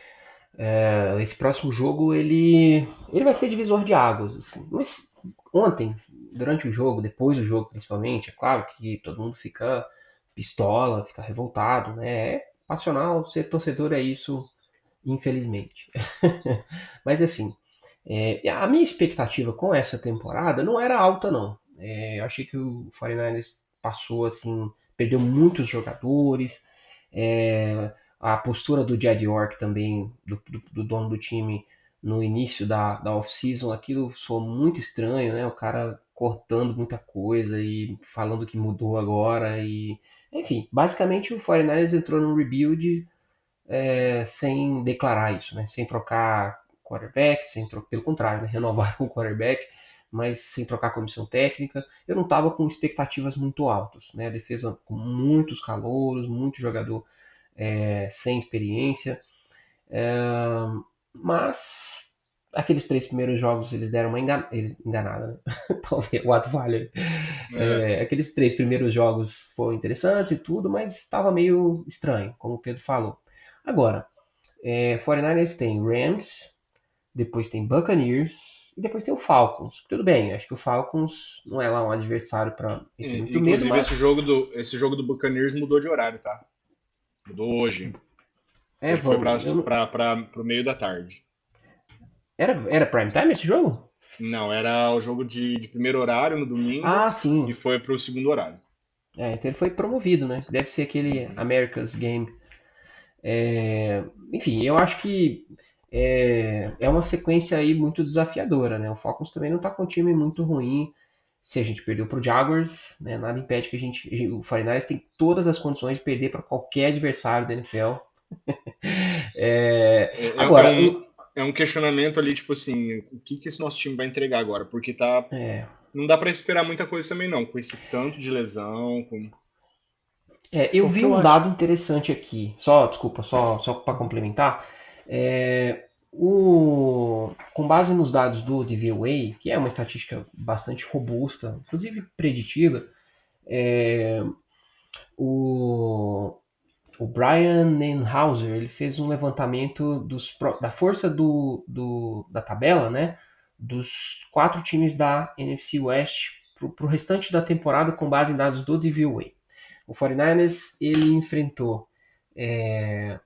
Esse próximo jogo ele vai ser divisor de águas. Assim. Mas ontem, durante o jogo, depois do jogo principalmente, é claro que todo mundo fica pistola, fica revoltado, né? É passional, ser torcedor é isso, infelizmente. Mas assim, a minha expectativa com essa temporada não era alta, não. Eu achei que o 49ers passou assim, perdeu muitos jogadores. A postura do Jed York também, do dono do time, no início da off-season, aquilo soou muito estranho, né? O cara cortando muita coisa e falando que mudou agora. Enfim, basicamente o 49ers entrou num rebuild sem declarar isso, né? Sem trocar quarterback, pelo contrário, né? Renovar com o quarterback, mas sem trocar comissão técnica. Eu não estava com expectativas muito altas, né? A defesa com muitos calouros, muito jogador sem experiência, mas aqueles 3 primeiros jogos eles deram uma enganada, né? Talvez o ato valha. É, Aqueles 3 primeiros jogos foram interessantes e tudo, mas estava meio estranho, como o Pedro falou. Agora, 49ers tem Rams, depois tem Buccaneers e depois tem o Falcons. Tudo bem, acho que o Falcons não é lá um adversário para ter muito medo, inclusive, mas esse jogo do Buccaneers mudou de horário, tá? Mudou hoje. Ele foi vamos. para o meio da tarde. Era prime time esse jogo? Não, era o jogo de primeiro horário no domingo Ah, sim. e foi para o segundo horário. Então ele foi promovido, né? Deve ser aquele America's Game. Enfim, eu acho que é uma sequência aí muito desafiadora, né? O Falcons também não tá com um time muito ruim. Se a gente perdeu pro Jaguars, né, nada impede que o 49ers tem todas as condições de perder para qualquer adversário da NFL. É, é- é Agora, um, é um questionamento ali, tipo assim, o que esse nosso time vai entregar agora? Porque não dá para esperar muita coisa também não, com esse tanto de lesão, com... eu O vi que eu um acho. dado interessante aqui, desculpa, só para complementar. Com base nos dados do DVOA, que é uma estatística bastante robusta, inclusive preditiva, o, o Brian Nenhauser ele fez um levantamento da força da tabela, né, dos 4 times da NFC West para o restante da temporada com base em dados do DVOA. O 49ers ele enfrentou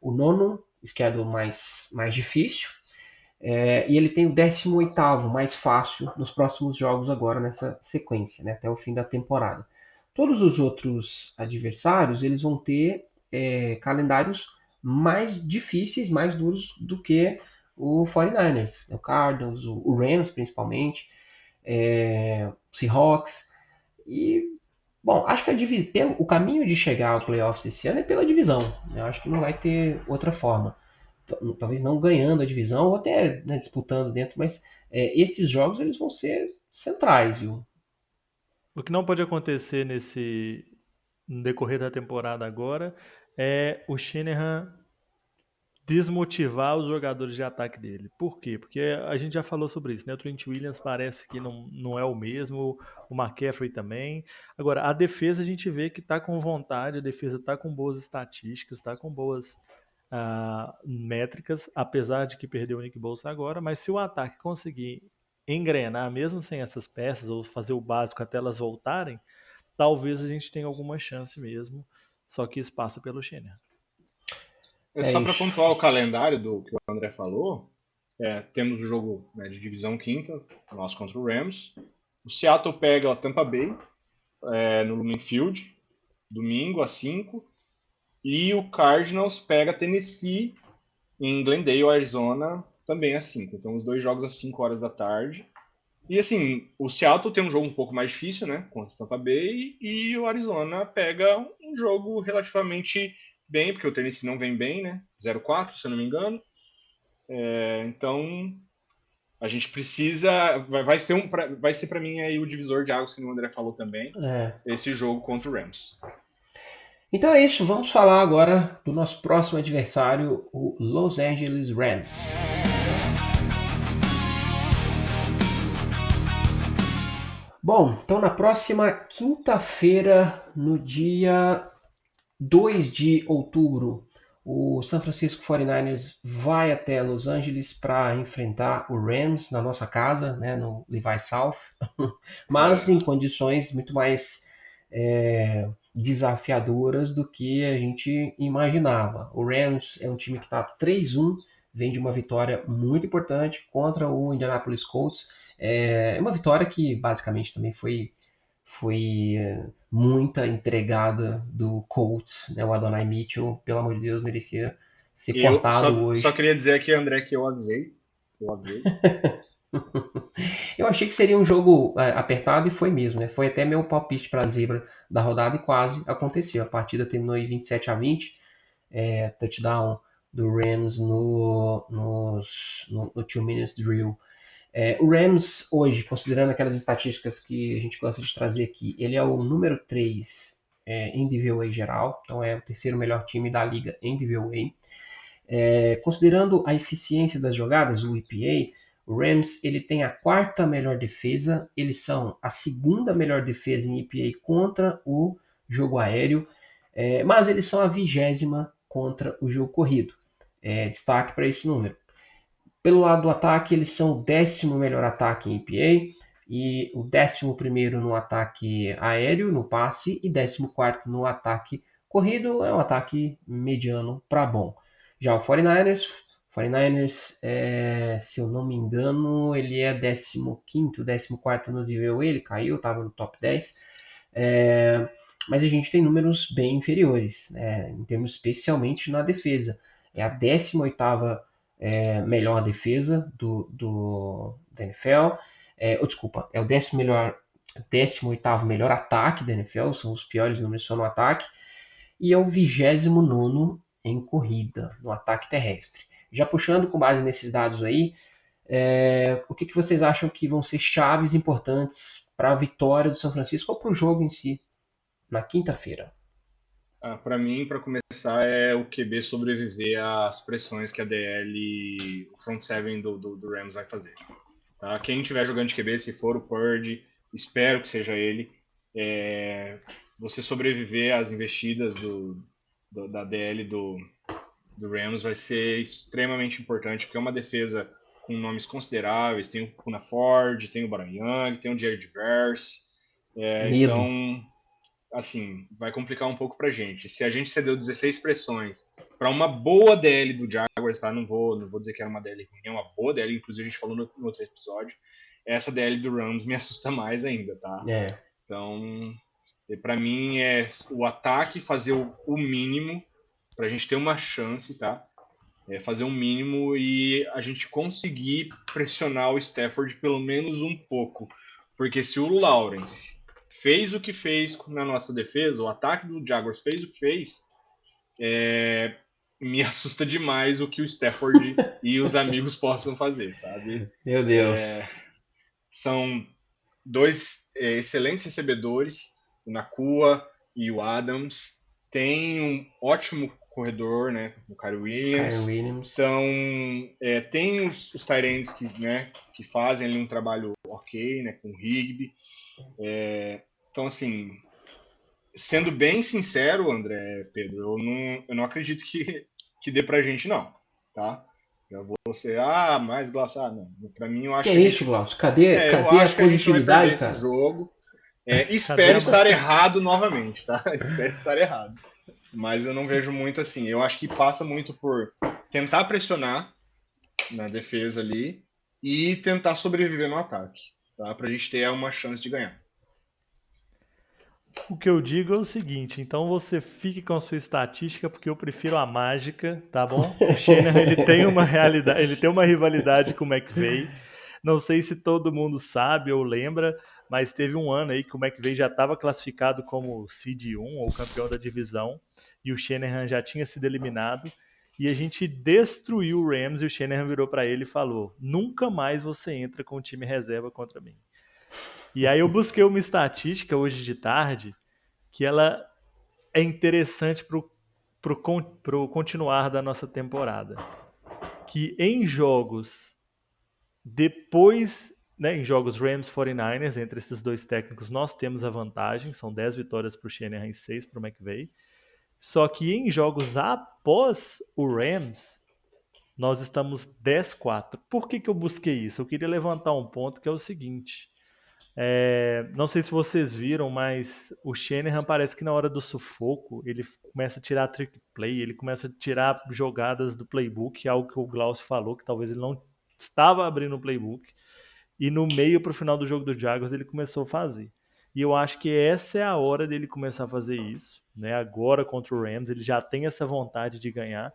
o nono schedule mais difícil, e ele tem o 18º mais fácil nos próximos jogos agora nessa sequência, né, até o fim da temporada. Todos os outros adversários eles vão ter calendários mais difíceis, mais duros do que o 49ers, o Cardinals, o Rams principalmente, Seahawks. E, bom, acho que o caminho de chegar ao playoffs esse ano é pela divisão. Eu acho que não vai ter outra forma. Talvez não ganhando a divisão ou até, né, disputando dentro, mas esses jogos eles vão ser centrais, viu? O que não pode acontecer no decorrer da temporada agora é o Shanahan desmotivar os jogadores de ataque dele. Por quê? Porque a gente já falou sobre isso, né? O Trent Williams parece que não é o mesmo, o McCaffrey também. Agora, a defesa a gente vê que está com vontade, a defesa está com boas estatísticas, está com boas métricas, apesar de que perdeu o Nick Bosa agora, mas se o ataque conseguir engrenar, mesmo sem essas peças, ou fazer o básico até elas voltarem, talvez a gente tenha alguma chance mesmo, só que isso passa pelo Shanahan. É É só para isso. pontuar o calendário do que o André falou, temos o jogo, né, de divisão quinta, nós contra o Rams. O Seattle pega o Tampa Bay no Lumen Field, domingo às 5. E o Cardinals pega Tennessee em Glendale, Arizona, também às 5. Então os dois jogos às 5 horas da tarde. E assim, o Seattle tem um jogo um pouco mais difícil, né? Contra o Tampa Bay. E o Arizona pega um jogo relativamente bem, porque o Tennessee não vem bem, né? 0-4, se eu não me engano. Então a gente precisa. Vai ser para mim aí o divisor de águas que o André falou também. É. Esse jogo contra o Rams. Então é isso, vamos falar agora do nosso próximo adversário, o Los Angeles Rams. Bom, então na próxima quinta-feira, no dia 2 de outubro, o San Francisco 49ers vai até Los Angeles para enfrentar o Rams na nossa casa, né, no Levi South, mas em condições muito mais desafiadoras do que a gente imaginava. O Rams é um time que está 3-1, vem de uma vitória muito importante contra o Indianapolis Colts. É uma vitória que basicamente também foi muita entregada do Colts, né? O Adonai Mitchell, pelo amor de Deus, merecia ser Eu cortado só hoje. queria dizer aqui, André, que eu avisei. Eu avisei. Eu achei que seria um jogo apertado e foi mesmo, né? Foi até meu palpite para a zebra da rodada e quase aconteceu. A partida terminou em 27-20, touchdown do Rams no 2 Minutes Drill. O Rams hoje, considerando aquelas estatísticas que a gente gosta de trazer aqui, ele é o número 3 em DVOA geral, então é o terceiro melhor time da liga em DVOA. Considerando a eficiência das jogadas, o EPA, o Rams ele tem a quarta melhor defesa, eles são a segunda melhor defesa em EPA contra o jogo aéreo, mas eles são a 20ª contra o jogo corrido. Destaque para esse número. Pelo lado do ataque, eles são o 10º melhor ataque em EPA e o 11º no ataque aéreo, no passe, e 14º no ataque corrido. É um ataque mediano para bom. Já o 49ers, se eu não me engano, ele é 15º, 14º no DVOA, ele caiu, estava no top 10. Mas a gente tem números bem inferiores, né, em termos especialmente na defesa. É a 18ª melhor defesa da NFL. Desculpa, é o 18º melhor ataque da NFL, são os piores números só no ataque. E é o 29º em corrida, no ataque terrestre. Já puxando com base nesses dados aí, o que vocês acham que vão ser chaves importantes para a vitória do São Francisco ou para o jogo em si, na quinta-feira? Para mim, para começar, é o QB sobreviver às pressões que a DL, o front seven do Rams vai fazer. Tá? Quem estiver jogando de QB, se for o Purdy, espero que seja ele, você sobreviver às investidas da DL do Rams vai ser extremamente importante, porque é uma defesa com nomes consideráveis, tem o Kuna Ford, tem o Brian Young, tem o Jared Verse, Medo. então assim, vai complicar um pouco pra gente. Se a gente cedeu 16 pressões para uma boa DL do Jaguars, tá? Não vou dizer que era uma DL ruim, é uma boa DL, inclusive a gente falou no outro episódio. Essa DL do Rams me assusta mais ainda, tá? Então, para mim é o ataque fazer o mínimo pra gente ter uma chance, tá? Fazer um mínimo e a gente conseguir pressionar o Stafford pelo menos um pouco. Porque se o Lawrence fez o que fez na nossa defesa, o ataque do Jaguars fez o que fez, me assusta demais o que o Stafford e os amigos possam fazer, sabe? Meu Deus. São dois excelentes recebedores, o Nakua e o Adams. Tem um ótimo corredor, né? O Kyrie Williams. Então, tem os tight ends que fazem ali um trabalho ok, né? Com o Higbee. Então, assim, sendo bem sincero, André, Pedro, eu não acredito que dê pra gente, não, tá? Eu vou ser, mais glaçado, não. Pra mim, eu acho que é isso, Glaucio? Cadê eu a acho que a gente vai perder positividade, cara? esse jogo. Espero estar errado novamente, tá? Espero estar errado. Mas eu não vejo muito assim. Eu acho que passa muito por tentar pressionar na defesa ali e tentar sobreviver no ataque, tá? Pra gente ter uma chance de ganhar. O que eu digo é o seguinte, então você fique com a sua estatística, porque eu prefiro a mágica, tá bom? O Shanahan, ele tem uma realidade, ele tem uma rivalidade com o McVay. Não sei se todo mundo sabe ou lembra, mas teve um ano aí que o McVay já estava classificado como Seed 1, ou campeão da divisão, e o Shanahan já tinha sido eliminado, e a gente destruiu o Rams, e o Shanahan virou para ele e falou: nunca mais você entra com o time reserva contra mim. E aí eu busquei uma estatística hoje de tarde que ela é interessante pro continuar da nossa temporada. Que em jogos depois, né, em jogos Rams 49ers, entre esses dois técnicos, nós temos a vantagem, são 10 vitórias para o Shanahan e 6 para o McVay. Só que em jogos após o Rams, nós estamos 10-4. Por que eu busquei isso? Eu queria levantar um ponto que é o seguinte: Não sei se vocês viram, mas o Shanahan parece que na hora do sufoco ele começa a tirar trick play, ele começa a tirar jogadas do playbook, algo que o Glaucio falou, que talvez ele não estava abrindo o playbook, e no meio pro final do jogo do Jaguars ele começou a fazer. E eu acho que essa é a hora dele começar a fazer isso, né? Agora contra o Rams, ele já tem essa vontade de ganhar,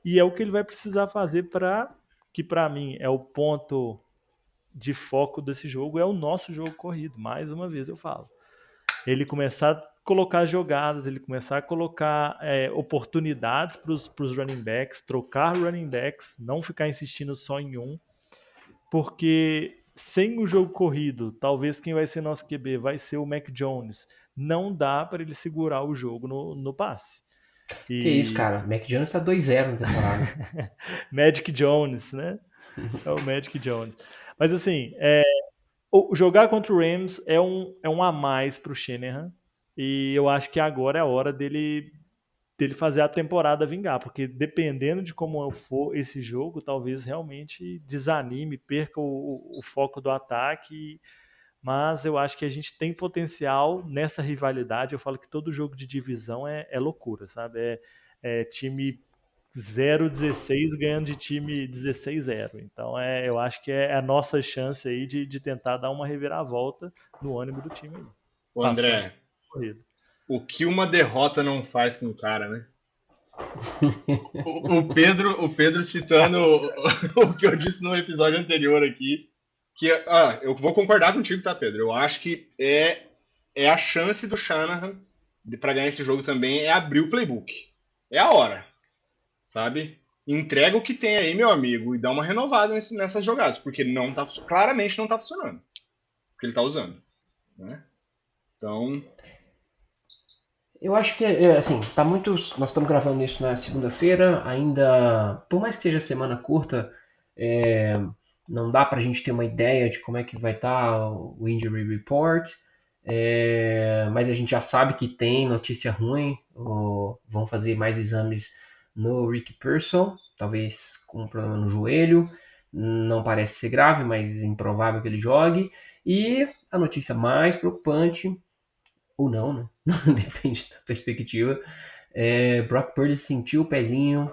e é o que ele vai precisar fazer para mim é o ponto de foco desse jogo, é o nosso jogo corrido, mais uma vez eu falo. Ele começar a colocar jogadas, ele começar a colocar oportunidades para os running backs, trocar running backs, não ficar insistindo só em um, porque sem o jogo corrido, talvez quem vai ser nosso QB vai ser o Mac Jones. Não dá para ele segurar o jogo no passe. Que isso, cara. O Mac Jones tá 2-0 na temporada. Magic Jones, né? É o Magic Jones. Mas assim, jogar contra o Rams é um a mais pro Shanahan. E eu acho que agora é a hora dele fazer a temporada vingar. Porque dependendo de como for esse jogo, talvez realmente desanime, perca o foco do ataque. Mas eu acho que a gente tem potencial nessa rivalidade. Eu falo que todo jogo de divisão é loucura, sabe? É time 0-16 ganhando de time 16-0. Então eu acho que é a nossa chance aí de tentar dar uma reviravolta no ânimo do time aí. Ô, André, o que uma derrota não faz com o cara, né? O Pedro citando o que eu disse no episódio anterior aqui, que eu vou concordar contigo, tá, Pedro? Eu acho que é a chance do Shanahan para ganhar esse jogo também é abrir o playbook. É a hora, sabe? Entrega o que tem aí, meu amigo, e dá uma renovada nessas jogadas, porque claramente não tá funcionando o que ele tá usando, né? Então, eu acho que, assim, tá muito. Nós estamos gravando isso na segunda-feira, ainda. Por mais que seja semana curta, não dá pra gente ter uma ideia de como é que vai estar o Injury Report. Mas a gente já sabe que tem notícia ruim. Vão fazer mais exames no Rick Pearsall, talvez com um problema no joelho. Não parece ser grave, mas improvável que ele jogue. E a notícia mais preocupante, ou não, né? Depende da perspectiva. Brock Purdy sentiu o pezinho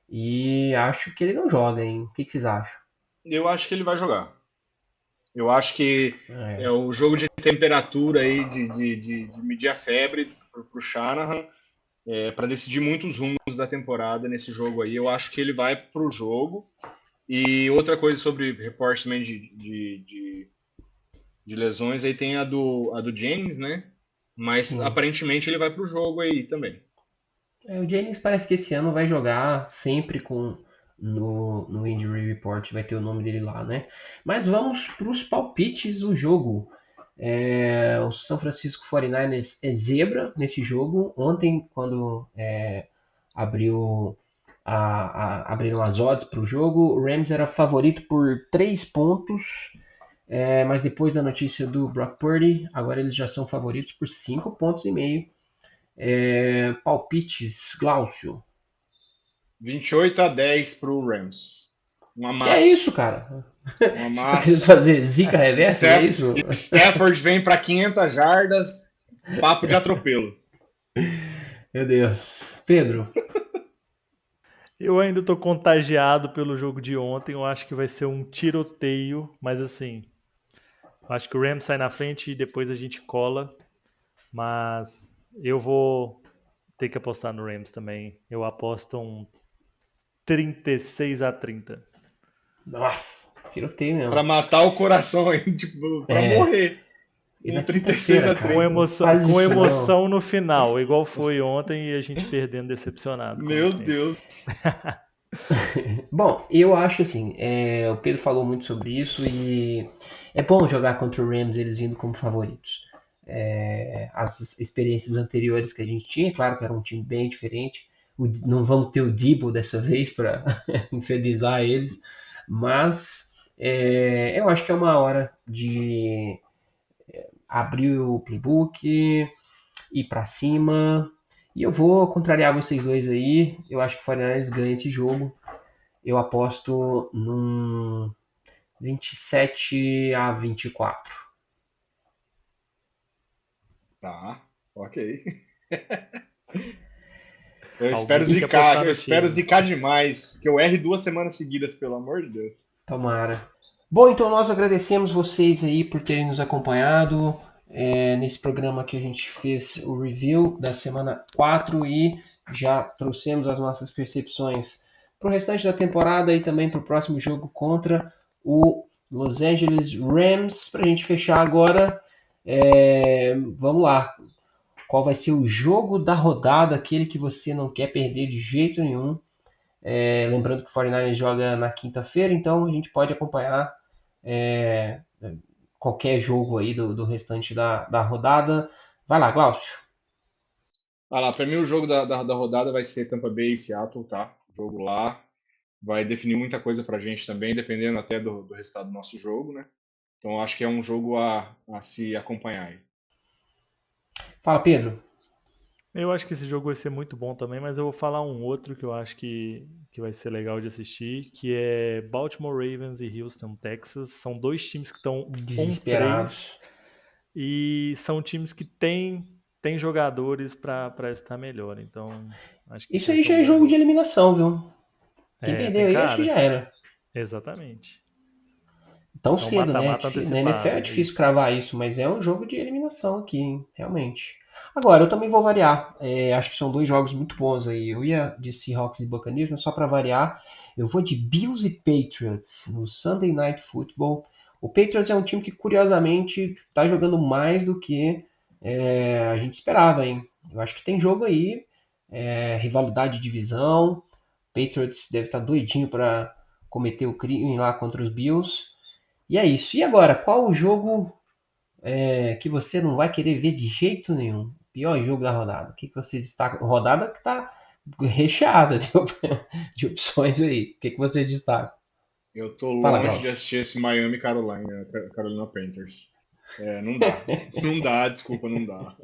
e acho que ele não joga, hein? O que vocês acham? eu acho que ele vai jogar. Eu acho que é o jogo de temperatura aí, de medir a febre pro Shanahan, para decidir muitos rumos da temporada nesse jogo aí. Eu acho que ele vai pro jogo. E outra coisa sobre reporte também de lesões, aí tem a do Jennings, né? Mas Sim. aparentemente ele vai pro jogo aí também. O Jennings parece que esse ano vai jogar sempre no Injury Report, vai ter o nome dele lá, né? Mas vamos para os palpites do jogo. O São Francisco 49ers é zebra nesse jogo. Ontem, quando abriram as odds para o jogo, o Rams era favorito por 3 pontos. Mas depois da notícia do Brock Purdy, agora eles já são favoritos por 5,5 pontos. Palpites, Glaucio. 28-10 pro Rams. Um amasso. É isso, cara. Um amasso. Você tá fazer zica reversa, é isso? Stafford vem para 500 jardas, papo de atropelo. Meu Deus. Pedro. Eu ainda tô contagiado pelo jogo de ontem. Eu acho que vai ser um tiroteio, mas assim, acho que o Rams sai na frente e depois a gente cola. Mas eu vou ter que apostar no Rams também. Eu aposto um 36-30. Nossa, tiroteio mesmo. Pra matar o coração aí, tipo, pra morrer. E Um 36-30. Com emoção no final, igual foi ontem e a gente perdendo decepcionado. Meu Deus. Bom, eu acho assim, o Pedro falou muito sobre isso e é bom jogar contra o Rams eles vindo como favoritos. As experiências anteriores que a gente tinha, claro que era um time bem diferente. Não vamos ter o Debo dessa vez para infernizar eles, mas eu acho que é uma hora de abrir o playbook, ir para cima. E eu vou contrariar vocês dois aí. Eu acho que o 49ers ganha esse jogo. Eu aposto num 27-24. Tá, ok. Eu espero Alguém tem que apostar zicar, eu no espero time. zicar demais. Que eu erre 2 semanas seguidas, pelo amor de Deus. Tomara. Bom, então nós agradecemos vocês aí por terem nos acompanhado nesse programa que a gente fez o review da semana 4 e já trouxemos as nossas percepções para o restante da temporada e também para o próximo jogo contra o Los Angeles Rams. Para a gente fechar agora, vamos lá. Qual vai ser o jogo da rodada, aquele que você não quer perder de jeito nenhum? Lembrando que o 49ers joga na quinta-feira, então a gente pode acompanhar é, qualquer jogo aí do restante da rodada. Vai lá, Glaucio. Ah lá, pra mim o jogo da rodada vai ser Tampa Bay e Seattle, tá? O jogo lá vai definir muita coisa pra gente também, dependendo até do resultado do nosso jogo, né? Então acho que é um jogo a se acompanhar aí. Fala, Pedro. Eu acho que esse jogo vai ser muito bom também, mas eu vou falar um outro que eu acho que vai ser legal de assistir, que é Baltimore Ravens e Houston Texas. São dois times que estão 1-3 Desesperados. e são times que têm jogadores para estar melhor. Então, acho que isso Isso vai aí ser já um é bom jogo de jogo. eliminação, viu? Quem É, perdeu tem aí, acho que cara. já era. Exatamente. Tão É um cedo, né? mata-mata Na NFL é antecipado, é difícil isso. cravar isso, mas é um jogo de eliminação aqui, hein? Realmente. Agora, eu também vou variar. Acho que são dois jogos muito bons aí. Eu ia de Seahawks e Buccaneers, mas só para variar, eu vou de Bills e Patriots no Sunday Night Football. O Patriots é um time que, curiosamente, está jogando mais do que a gente esperava, hein? Eu acho que tem jogo aí, rivalidade de divisão. Patriots deve estar doidinho para cometer o crime lá contra os Bills. E é isso. E agora, qual o jogo que você não vai querer ver de jeito nenhum? Pior jogo da rodada. O que você destaca? Rodada que tá recheada de opções aí. O que você destaca? Eu tô Fala, longe de Glaucio. assistir esse Miami Carolina Panthers. Não dá. Não dá, desculpa, não dá.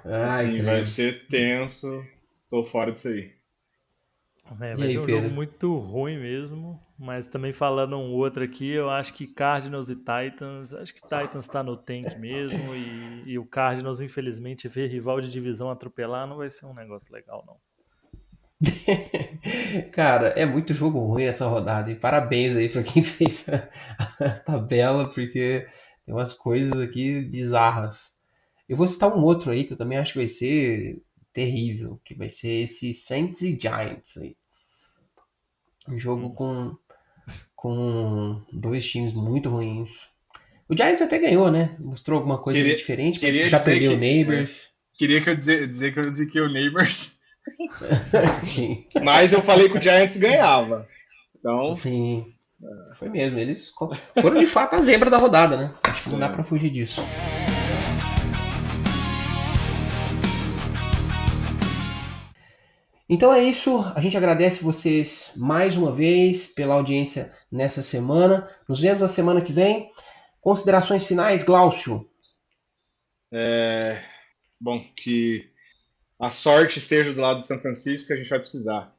Ai, Assim, vai credo. ser tenso. Tô fora disso aí. É, E vai ser aí, um jogo Pedro? muito ruim mesmo, mas também falando um outro aqui, eu acho que Cardinals e Titans, acho que Titans tá no tank mesmo e o Cardinals, infelizmente, ver rival de divisão atropelar não vai ser um negócio legal, não. Cara, é muito jogo ruim essa rodada. E parabéns aí pra quem fez a tabela, porque tem umas coisas aqui bizarras. Eu vou citar um outro aí que eu também acho que vai ser terrível, que vai ser esse Saints e Giants aí. Um jogo Nossa. com dois times muito ruins. O Giants até ganhou, né? Mostrou alguma coisa ali Queria, diferente, mas queria já dizer perdeu o que. Neighbors. Queria que eu dizer que eu ziquei o Neighbors, Sim, mas eu falei que o Giants ganhava. Então, sim, foi mesmo. Eles foram de fato a zebra da rodada, né? Acho que não dá pra sim. fugir disso. Então é isso. A gente agradece vocês mais uma vez pela audiência nessa semana. Nos vemos na semana que vem. Considerações finais, Glaucio. Bom, que a sorte esteja do lado de São Francisco, que a gente vai precisar.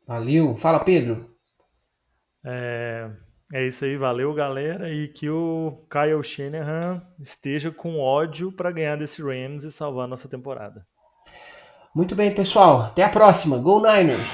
Valeu. Fala, Pedro. É, é isso aí, valeu galera, e que o Kyle Shanahan esteja com ódio para ganhar desse Rams e salvar a nossa temporada. Muito bem, pessoal. Até a próxima. Go Niners!